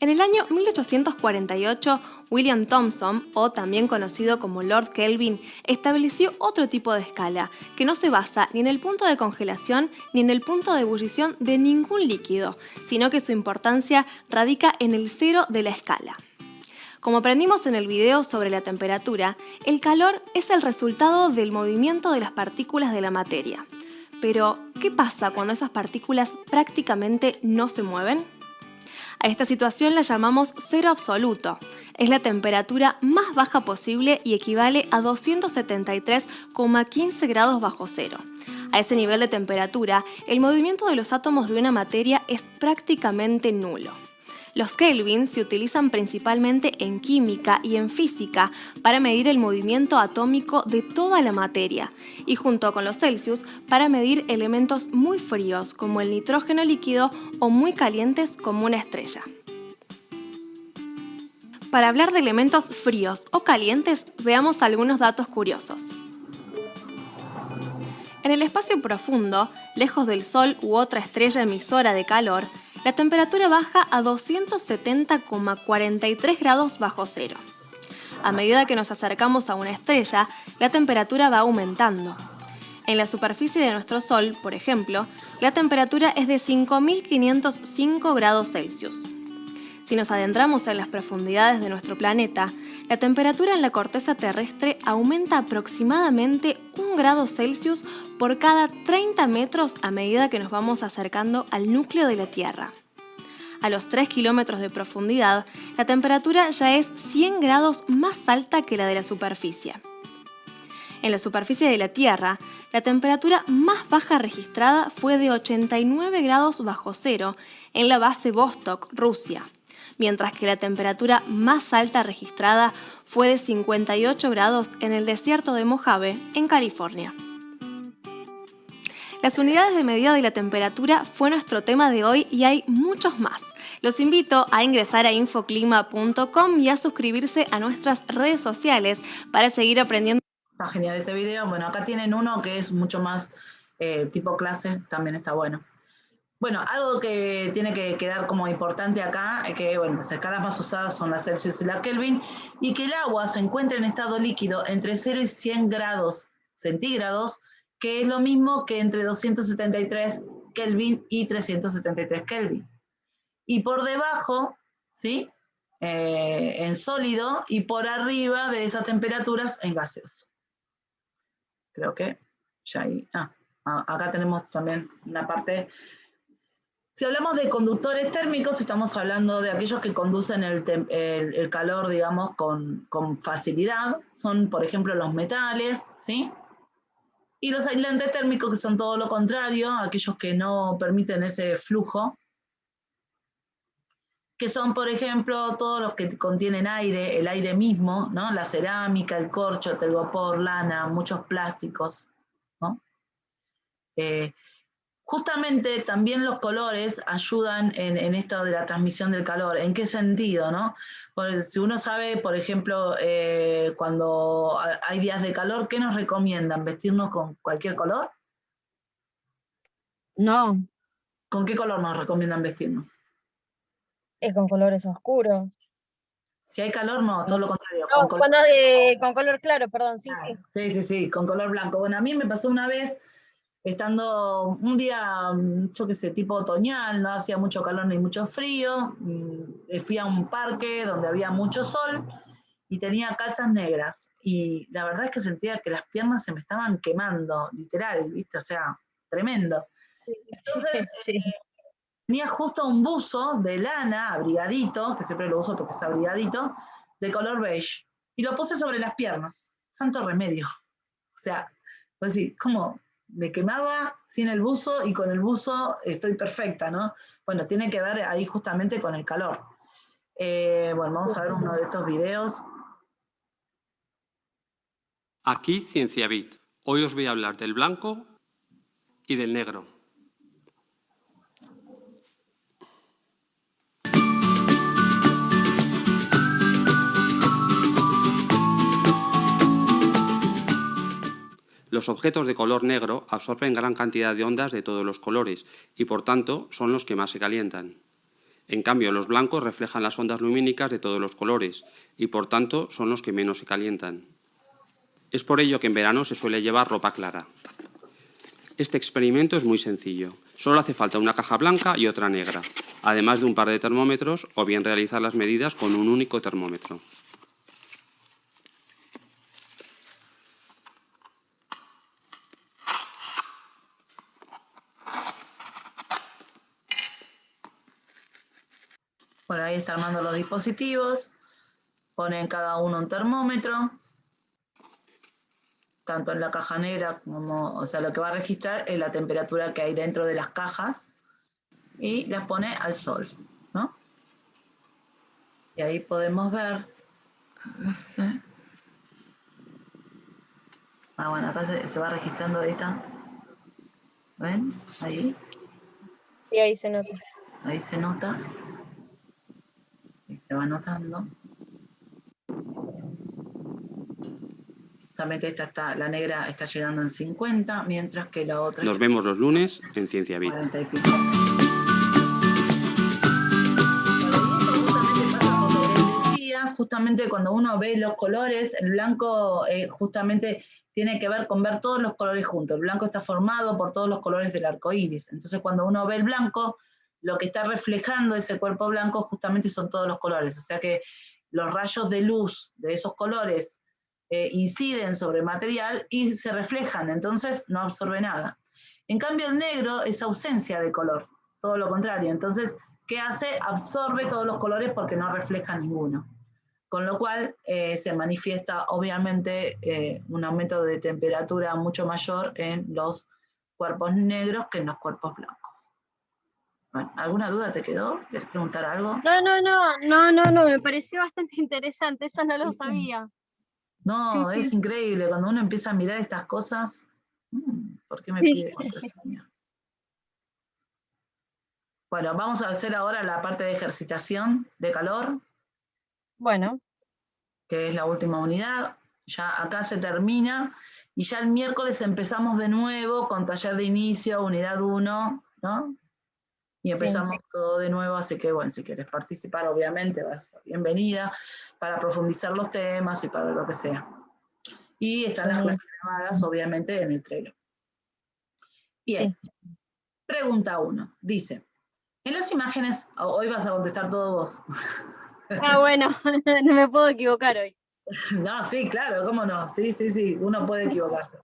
En el año 1848, William Thomson, o también conocido como Lord Kelvin, estableció otro tipo de escala, que no se basa ni en el punto de congelación ni en el punto de ebullición de ningún líquido, sino que su importancia radica en el cero de la escala. Como aprendimos en el video sobre la temperatura, el calor es el resultado del movimiento de las partículas de la materia. Pero, ¿qué pasa cuando esas partículas prácticamente no se mueven? A esta situación la llamamos cero absoluto. Es la temperatura más baja posible y equivale a 273,15 grados bajo cero. A ese nivel de temperatura, el movimiento de los átomos de una materia es prácticamente nulo. Los Kelvin se utilizan principalmente en química y en física para medir el movimiento atómico de toda la materia y junto con los Celsius para medir elementos muy fríos como el nitrógeno líquido o muy calientes como una estrella. Para hablar de elementos fríos o calientes, veamos algunos datos curiosos. En el espacio profundo, lejos del Sol u otra estrella emisora de calor, la temperatura baja a 270,43 grados bajo cero. A medida que nos acercamos a una estrella, la temperatura va aumentando. En la superficie de nuestro Sol, por ejemplo, la temperatura es de 5.505 grados Celsius. Si nos adentramos en las profundidades de nuestro planeta, la temperatura en la corteza terrestre aumenta aproximadamente 1 grado Celsius por cada 30 metros a medida que nos vamos acercando al núcleo de la Tierra. A los 3 kilómetros de profundidad, la temperatura ya es 100 grados más alta que la de la superficie. En la superficie de la Tierra, la temperatura más baja registrada fue de 89 grados bajo cero en la base Vostok, Rusia, mientras que la temperatura más alta registrada fue de 58 grados en el desierto de Mojave, en California. Las unidades de medida de la temperatura fue nuestro tema de hoy y hay muchos más. Los invito a ingresar a infoclima.com y a suscribirse a nuestras redes sociales para seguir aprendiendo. Está genial este video. Bueno, acá tienen uno que es mucho más tipo clase, también está bueno. Bueno, algo que tiene que quedar como importante acá es que las escalas más usadas son la Celsius y la Kelvin y que el agua se encuentra en estado líquido entre 0 y 100 grados centígrados, que es lo mismo que entre 273 Kelvin y 373 Kelvin. Y por debajo, ¿sí? En sólido y por arriba de esas temperaturas en gaseoso. Creo que ya ahí... acá tenemos también la parte... Si hablamos de conductores térmicos, estamos hablando de aquellos que conducen el calor, digamos, con facilidad. Son, por ejemplo, los metales, ¿sí? Y los aislantes térmicos, que son todo lo contrario, aquellos que no permiten ese flujo, que son, por ejemplo, todos los que contienen aire, el aire mismo, ¿no? La cerámica, el corcho, telgopor, lana, muchos plásticos, ¿no? Justamente también los colores ayudan en esto de la transmisión del calor. ¿En qué sentido, no? Porque si uno sabe, por ejemplo, cuando hay días de calor, ¿qué nos recomiendan? ¿Vestirnos con cualquier color? No, ¿Con qué color nos recomiendan vestirnos? es con colores oscuros. Si hay calor, no, todo lo contrario, No, con color. con color claro, perdón, sí, sí. Sí, sí, sí, con color blanco. Bueno, a mí me pasó una vez, estando un día, yo qué sé, tipo otoñal, no hacía mucho calor ni mucho frío, fui a un parque donde había mucho sol y tenía calzas negras. Y la verdad es que sentía que las piernas se me estaban quemando, literal, ¿viste? O sea, tremendo. Entonces, Sí. tenía justo un buzo de lana, abrigadito, que siempre lo uso porque es abrigadito, de color beige. Y lo puse sobre las piernas. Santo remedio. O sea, pues sí, como me quemaba sin el buzo y con el buzo estoy perfecta, ¿no? Bueno, tiene que ver ahí justamente con el calor. Bueno, vamos a ver uno de estos videos. Aquí Ciencia Bit. Hoy os voy a hablar del blanco y del negro. Los objetos de color negro absorben gran cantidad de ondas de todos los colores y, por tanto, son los que más se calientan. En cambio, los blancos reflejan las ondas lumínicas de todos los colores y, por tanto, son los que menos se calientan. Es por ello que en verano se suele llevar ropa clara. Este experimento es muy sencillo. Solo hace falta una caja blanca y otra negra, además de un par de termómetros o bien realizar las medidas con un único termómetro. Bueno, ahí están armando los dispositivos, ponen cada uno un termómetro, tanto en la caja negra como, o sea, lo que va a registrar es la temperatura que hay dentro de las cajas y las pone al sol, ¿no? Y ahí podemos ver, no sé. Ah, bueno, acá se va registrando esta. ¿Ven? Ahí, Y ahí se nota. ahí se nota. Y se va notando. Justamente esta está, la negra está llegando en 50, mientras que la otra Nos está vemos los lunes en Ciencia en Bit. 40 y pico. Justamente pasa por lo que él decía, justamente cuando uno ve los colores, el blanco justamente tiene que ver con ver todos los colores juntos. El blanco está formado por todos los colores del arco iris. Entonces, cuando uno ve el blanco, lo que está reflejando ese cuerpo blanco justamente son todos los colores. O sea que los rayos de luz de esos colores inciden sobre el material y se reflejan, entonces no absorbe nada. En cambio, el negro es ausencia de color, todo lo contrario. Entonces, ¿qué hace? Absorbe todos los colores porque no refleja ninguno. Con lo cual se manifiesta obviamente un aumento de temperatura mucho mayor en los cuerpos negros que en los cuerpos blancos. Bueno, ¿alguna duda te quedó? ¿Quieres preguntar algo? No, me pareció bastante interesante, eso no lo ¿Viste? sabía. No, Sí, es sí. increíble. Cuando uno empieza a mirar estas cosas, ¿por qué me Sí. pide contraseña? Bueno, vamos a hacer ahora la parte de ejercitación de calor, Bueno, que es la última unidad. Ya acá se termina y ya el miércoles empezamos de nuevo con taller de inicio, unidad 1, ¿no? Y empezamos todo de nuevo, así que bueno, si quieres participar, obviamente vas a ser bienvenida para profundizar los temas y para lo que sea. Y están las clases grabadas, obviamente, en el Trello. Bien, pregunta 1. Dice, en las imágenes, hoy vas a contestar todo vos. Ah, bueno, no me puedo equivocar hoy. No, sí, claro, cómo no. Sí, sí, sí, uno puede equivocarse.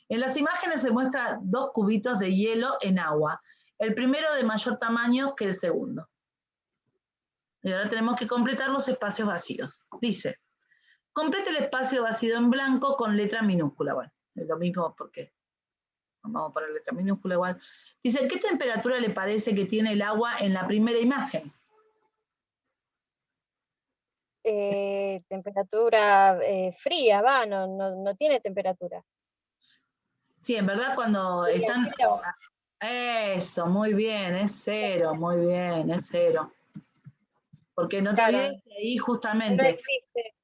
En las imágenes se muestran 2 cubitos de hielo en agua. El primero de mayor tamaño que el segundo. Y ahora tenemos que completar los espacios vacíos. Dice, complete el espacio vacío en blanco con letra minúscula. Bueno, es lo mismo porque vamos a poner letra minúscula igual. Dice, ¿qué temperatura le parece que tiene el agua en la primera imagen? Temperatura fría, no tiene temperatura. Sí, en verdad cuando Fría, están fría. Eso, muy bien, es 0, muy bien, es 0. Porque no te Claro. olvides que ahí No justamente existe.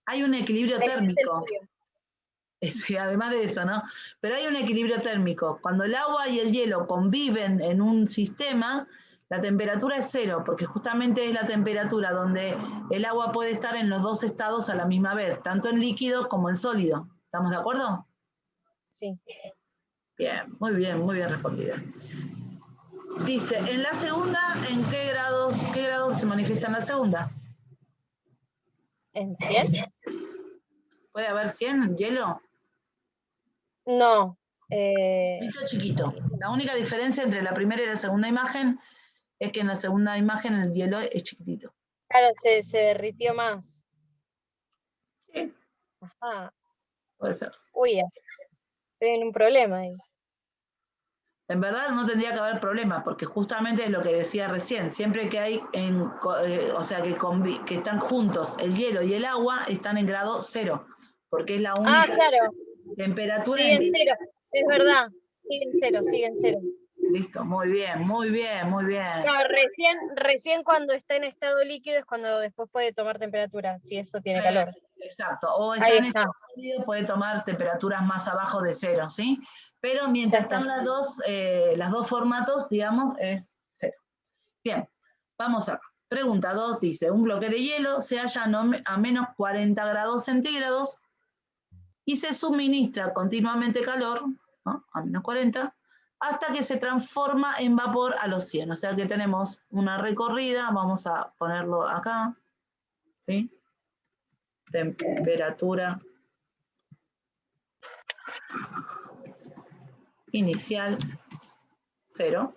hay un equilibrio No existe el térmico. frío. Sí, además de eso, ¿no? Pero hay un equilibrio térmico. Cuando el agua y el hielo conviven en un sistema, la temperatura es 0, porque justamente es la temperatura donde el agua puede estar en los dos estados a la misma vez, tanto en líquido como en sólido. ¿Estamos de acuerdo? Sí. Bien, muy bien respondida. Dice, en la segunda, ¿en qué grados se manifiesta en la segunda? ¿En 100? ¿Puede haber 100 hielo? No. Chiquito, chiquito. La única diferencia entre la primera y la segunda imagen es que en la segunda imagen el hielo es chiquitito. Claro, se derritió más. Sí, Ajá. puede ser. Uy, estoy en un problema ahí. En verdad no tendría que haber problema, porque justamente es lo que decía recién, siempre que hay, o sea, que están juntos el hielo y el agua, están en grado 0, porque es la única Claro. temperatura Siguen 0. Es verdad. Siguen 0. Listo, muy bien, muy bien, muy bien. No, recién cuando está en estado líquido es cuando después puede tomar temperatura, si eso tiene calor. Exacto, o está Ahí en está. estado sólido, puede tomar temperaturas más abajo de 0, ¿sí? Pero mientras están las dos formatos, digamos, es 0. Bien, vamos acá. Pregunta 2 dice, un bloque de hielo se halla a menos 40 grados centígrados y se suministra continuamente calor, ¿no? A menos 40, hasta que se transforma en vapor a los 100. O sea que tenemos una recorrida, vamos a ponerlo acá, ¿sí? Temperatura inicial 0,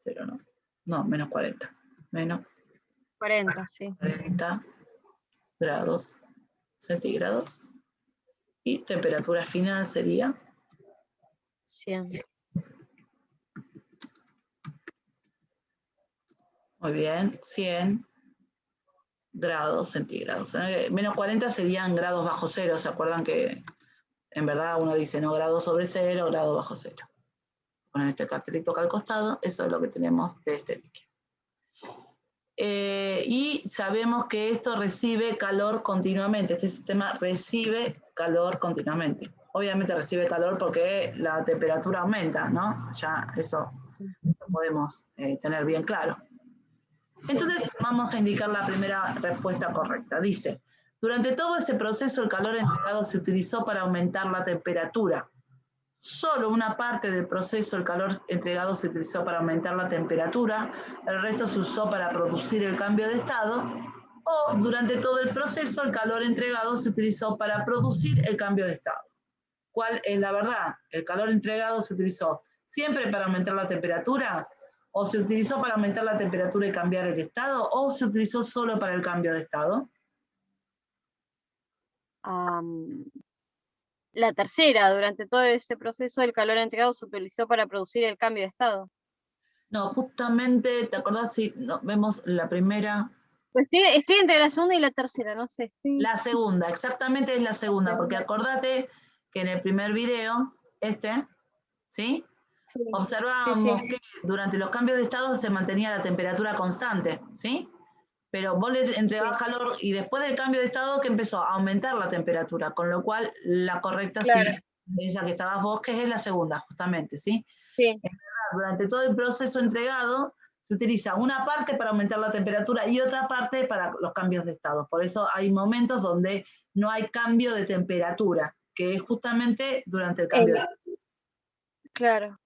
0 no, menos 40, menos 40, sí. 40 grados centígrados. Y temperatura final sería 100. muy bien, 100 grados centígrados. Menos 40 serían grados bajo 0. ¿Se acuerdan que en verdad uno dice no grados sobre 0, grado bajo 0? Ponen este cartelito acá al costado, eso es lo que tenemos de este líquido. Y sabemos que esto recibe calor continuamente, este sistema recibe calor continuamente. Obviamente recibe calor porque la temperatura aumenta, ¿no? Ya eso lo podemos tener bien claro. Entonces vamos a indicar la primera respuesta correcta. Dice, durante todo ese proceso el calor entregado se utilizó para aumentar la temperatura. Solo una parte del proceso el calor entregado se utilizó para aumentar la temperatura, el resto se usó para producir el cambio de estado, o durante todo el proceso el calor entregado se utilizó para producir el cambio de estado. ¿Cuál es la verdad? ¿El calor entregado se utilizó siempre para aumentar la temperatura? ¿O se utilizó para aumentar la temperatura y cambiar el estado? ¿O se utilizó solo para el cambio de estado? La tercera, durante todo ese proceso el calor entregado se utilizó para producir el cambio de estado. No, justamente, ¿te acordás si vemos la primera? Pues estoy entre la segunda y la tercera, no sé. La segunda, exactamente es la segunda, porque acordate que en el primer video, ¿sí? Sí, Observábamos sí. que durante los cambios de estado se mantenía la temperatura constante, ¿sí? Pero vos le entregabas calor y después del cambio de estado que empezó a aumentar la temperatura, con lo cual la correcta Claro. sí, esa que estabas vos, que es la segunda, justamente, ¿sí? Sí. Durante todo el proceso entregado se utiliza una parte para aumentar la temperatura y otra parte para los cambios de estado. Por eso hay momentos donde no hay cambio de temperatura, que es justamente durante el cambio de estado. Claro.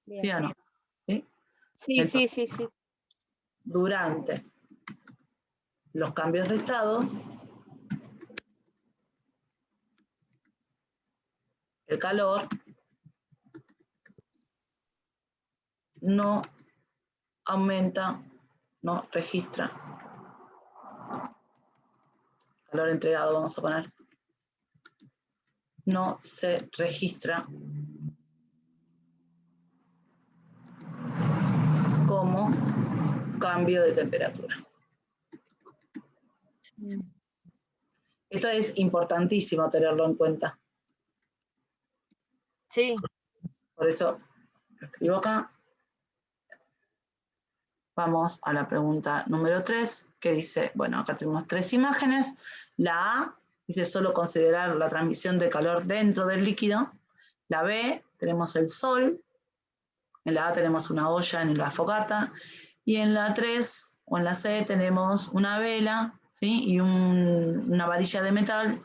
Bien. ¿Sí o no? ¿Sí? Sí. Entonces, Sí. Durante los cambios de estado, el calor no aumenta, no registra. Calor entregado, vamos a poner. No se registra como cambio de temperatura. Esto es importantísimo tenerlo en cuenta. Sí. Por eso lo escribo acá. Vamos a la pregunta número 3, que dice, bueno, acá tenemos 3 imágenes. La A dice solo considerar la transmisión de calor dentro del líquido. La B, tenemos el sol. En la A tenemos una olla en la fogata. Y en la 3, o en la C, tenemos una vela, ¿sí? Y una varilla de metal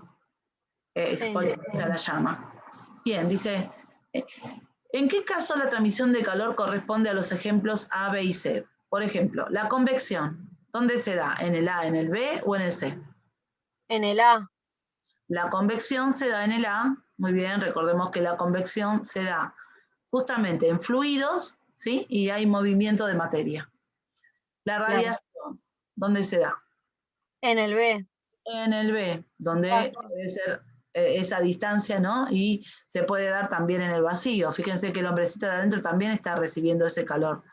exponiéndose a la llama. Bien, dice, ¿en qué caso la transmisión de calor corresponde a los ejemplos A, B y C? Por ejemplo, la convección, ¿dónde se da? ¿En el A, en el B o en el C? En el A. La convección se da en el A, muy bien, recordemos que la convección se da justamente en fluidos, ¿sí? Y hay movimiento de materia. La radiación, ¿dónde se da? En el B. En el B, donde debe ser esa distancia, ¿no? Y se puede dar también en el vacío. Fíjense que el hombrecito de adentro también está recibiendo ese calor,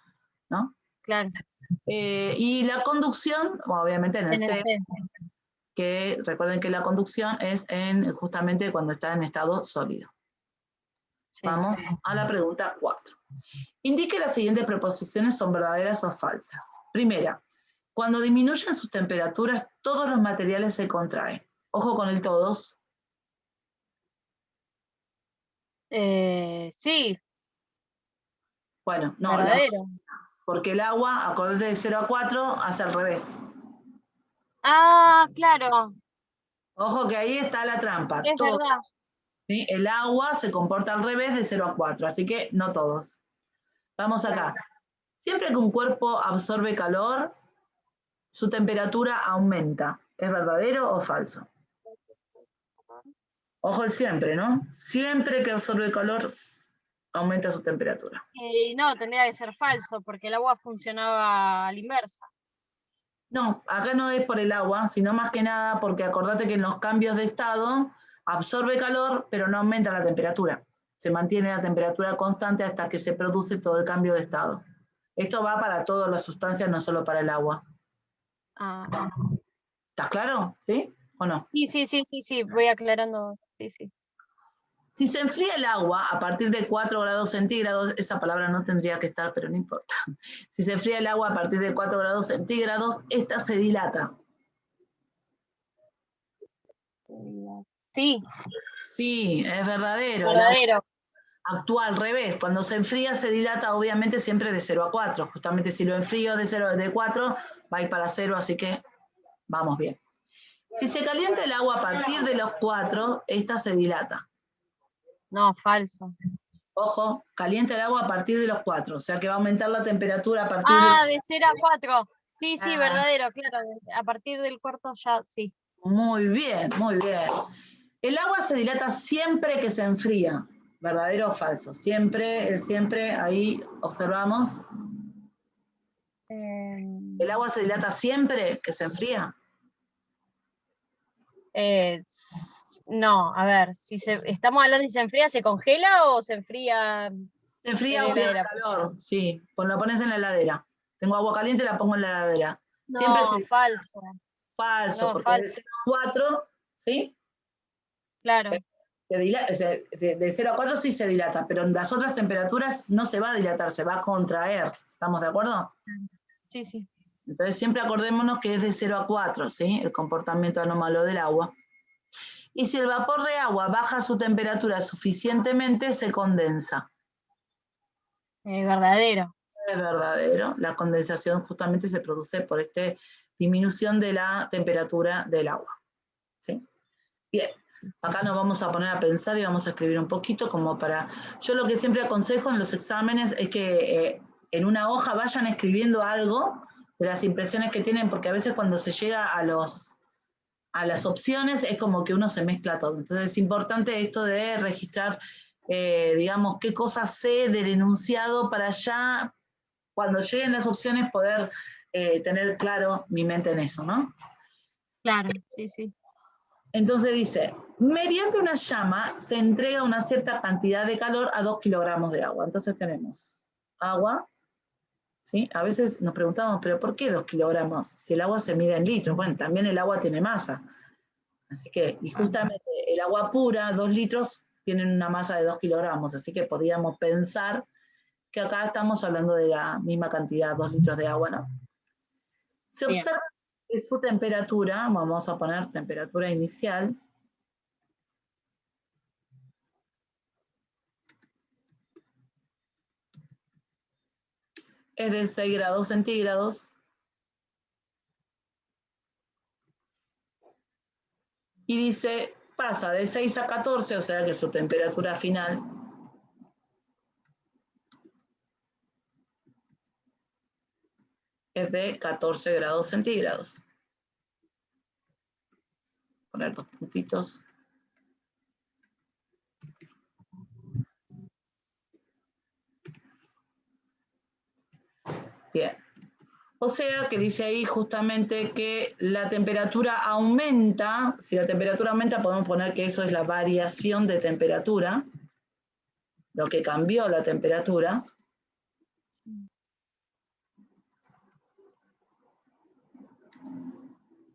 ¿no? Claro. Y la conducción, obviamente en el C, que recuerden que la conducción es justamente cuando está en estado sólido. Sí. Vamos a la pregunta 4. Indique las siguientes proposiciones son verdaderas o falsas. Primera, cuando disminuyen sus temperaturas, todos los materiales se contraen. Ojo con el todos. Sí. Bueno, no. Verdadero. Porque el agua, acordate de 0 a 4, hace al revés. Ah, claro. Ojo que ahí está la trampa. Es todos, verdad. ¿sí? El agua se comporta al revés de 0 a 4, así que no todos. Vamos acá. Siempre que un cuerpo absorbe calor, su temperatura aumenta. ¿Es verdadero o falso? Ojo el siempre, ¿no? Siempre que absorbe calor, aumenta su temperatura. No, tendría que ser falso, porque el agua funcionaba a la inversa. No, acá no es por el agua, sino más que nada porque acordate que en los cambios de estado absorbe calor, pero no aumenta la temperatura. Se mantiene la temperatura constante hasta que se produce todo el cambio de estado. Esto va para todas las sustancias, no solo para el agua. Ah. ¿Estás claro? ¿Sí o no? Sí, voy aclarando. Sí. Si se enfría el agua a partir de 4 grados centígrados, esa palabra no tendría que estar, pero no importa. Si se enfría el agua a partir de 4 grados centígrados, esta se dilata. Sí. Sí, es verdadero. Verdadero. Actúa al revés. Cuando se enfría se dilata obviamente siempre de 0 a 4. Justamente si lo enfrío de 4, va a ir para 0, así que vamos bien. Si se calienta el agua a partir de los 4, esta se dilata. No, falso. Ojo, calienta el agua a partir de los 4, o sea que va a aumentar la temperatura a partir de... de 0 a 4. Sí, verdadero, claro. A partir del cuarto ya, sí. Muy bien, muy bien. El agua se dilata siempre que se enfría. ¿Verdadero o falso? Siempre, ahí observamos. ¿El agua se dilata siempre que se enfría? No, a ver, estamos hablando de si se enfría, ¿se congela o se enfría? Se enfría o pierde calor, sí. Lo pones en la heladera. Tengo agua caliente, la pongo en la heladera. No, siempre falso. Falso, no, porque falso. de 0 a 4, ¿sí? Claro. De 0 a 4 sí se dilata, pero en las otras temperaturas no se va a dilatar, se va a contraer. ¿Estamos de acuerdo? Sí. Entonces siempre acordémonos que es de 0 a 4, ¿sí? El comportamiento anómalo del agua. Y si el vapor de agua baja su temperatura suficientemente, se condensa. Verdadero. Es verdadero. La condensación justamente se produce por esta disminución de la temperatura del agua. ¿Sí? Bien. Acá nos vamos a poner a pensar y vamos a escribir un poquito como para... Yo lo que siempre aconsejo en los exámenes es que en una hoja vayan escribiendo algo de las impresiones que tienen, porque a veces cuando se llega a las opciones es como que uno se mezcla todo. Entonces es importante esto de registrar, digamos, qué cosas sé del enunciado para ya, cuando lleguen las opciones, poder tener claro mi mente en eso, ¿no? Claro, sí. Entonces dice, mediante una llama se entrega una cierta cantidad de calor a 2 kilogramos de agua. Entonces tenemos agua, ¿sí? A veces nos preguntamos, ¿pero por qué 2 kilogramos? Si el agua se mide en litros. Bueno, también el agua tiene masa. Así que, y justamente el agua pura, 2 litros, tienen una masa de 2 kilogramos, así que podríamos pensar que acá estamos hablando de la misma cantidad, 2 litros de agua, ¿no? Se Bien. observa que su temperatura, vamos a poner temperatura inicial, es de 6 grados centígrados, y dice, pasa de 6 a 14, o sea que su temperatura final es de 14 grados centígrados. Poner 2 puntitos. Bien. O sea que dice ahí justamente que la temperatura aumenta. Si la temperatura aumenta, podemos poner que eso es la variación de temperatura, lo que cambió la temperatura.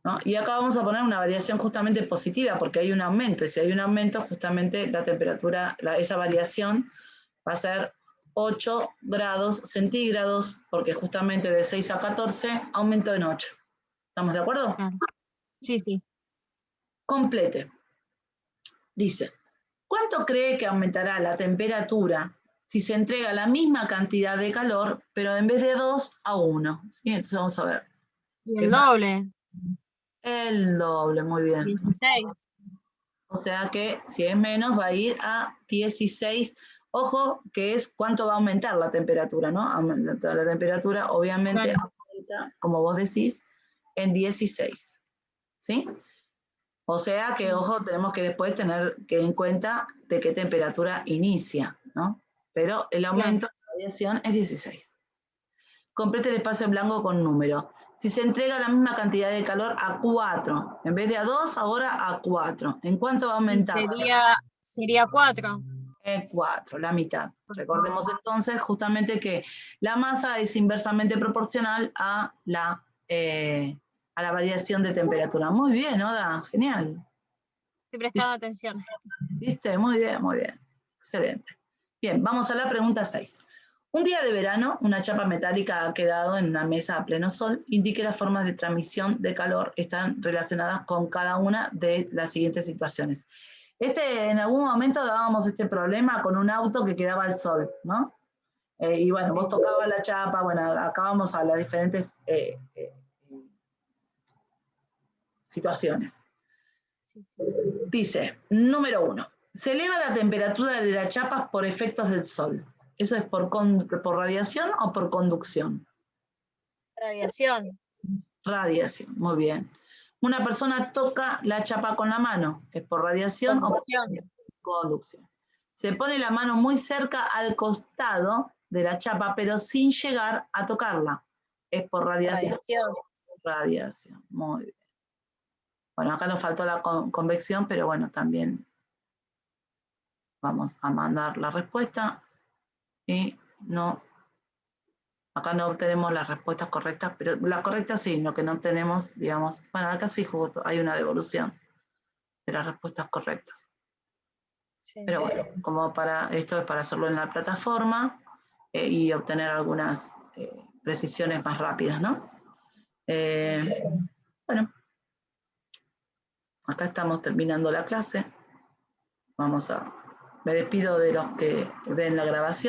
¿No? Y acá vamos a poner una variación justamente positiva, porque hay un aumento, y si hay un aumento, justamente la temperatura, esa variación va a ser 8 grados centígrados, porque justamente de 6 a 14 aumentó en 8. ¿Estamos de acuerdo? Sí, sí. Complete. Dice, ¿cuánto cree que aumentará la temperatura si se entrega la misma cantidad de calor, pero en vez de 2 a 1? ¿Sí? Entonces vamos a ver. Y el doble. El doble, muy bien. 16. O sea que si es menos va a ir a 16. Ojo, que es cuánto va a aumentar la temperatura, ¿no? Aumentar la temperatura, obviamente, Claro. aumenta, como vos decís, en 16. ¿Sí? O sea que, ojo, tenemos que después tener que en cuenta de qué temperatura inicia, ¿no? Pero el aumento de la radiación es 16. Complete el espacio en blanco con número. Si se entrega la misma cantidad de calor a 4, en vez de a 2, ahora a 4, ¿en cuánto va a aumentar? Sería 4. 4, la mitad. Recordemos entonces justamente que la masa es inversamente proporcional a la variación de temperatura. Muy bien, Oda, genial. Estoy prestando atención. ¿Viste? Muy bien, muy bien. Excelente. Bien, vamos a la pregunta 6. Un día de verano, una chapa metálica ha quedado en una mesa a pleno sol. Indique las formas de transmisión de calor están relacionadas con cada una de las siguientes situaciones. En algún momento dábamos este problema con un auto que quedaba al sol, ¿no? Y bueno, vos tocabas la chapa, bueno, acá vamos a las diferentes situaciones. Dice, número 1, se eleva la temperatura de las chapas por efectos del sol. ¿Eso es por radiación o por conducción? Radiación. Radiación, muy bien. Una persona toca la chapa con la mano. ¿Es por radiación o por conducción? Se pone la mano muy cerca al costado de la chapa, pero sin llegar a tocarla. ¿Es por radiación? Radiación, muy bien. Bueno, acá nos faltó la convección, pero bueno, también vamos a mandar la respuesta. Y no, acá no obtenemos las respuestas correctas, pero las correctas sí, lo que no obtenemos, digamos, bueno, acá sí justo hay una devolución de las respuestas correctas. Sí. Pero bueno, como esto es para hacerlo en la plataforma y obtener algunas precisiones más rápidas, ¿no? Bueno, acá estamos terminando la clase. Me despido de los que ven la grabación.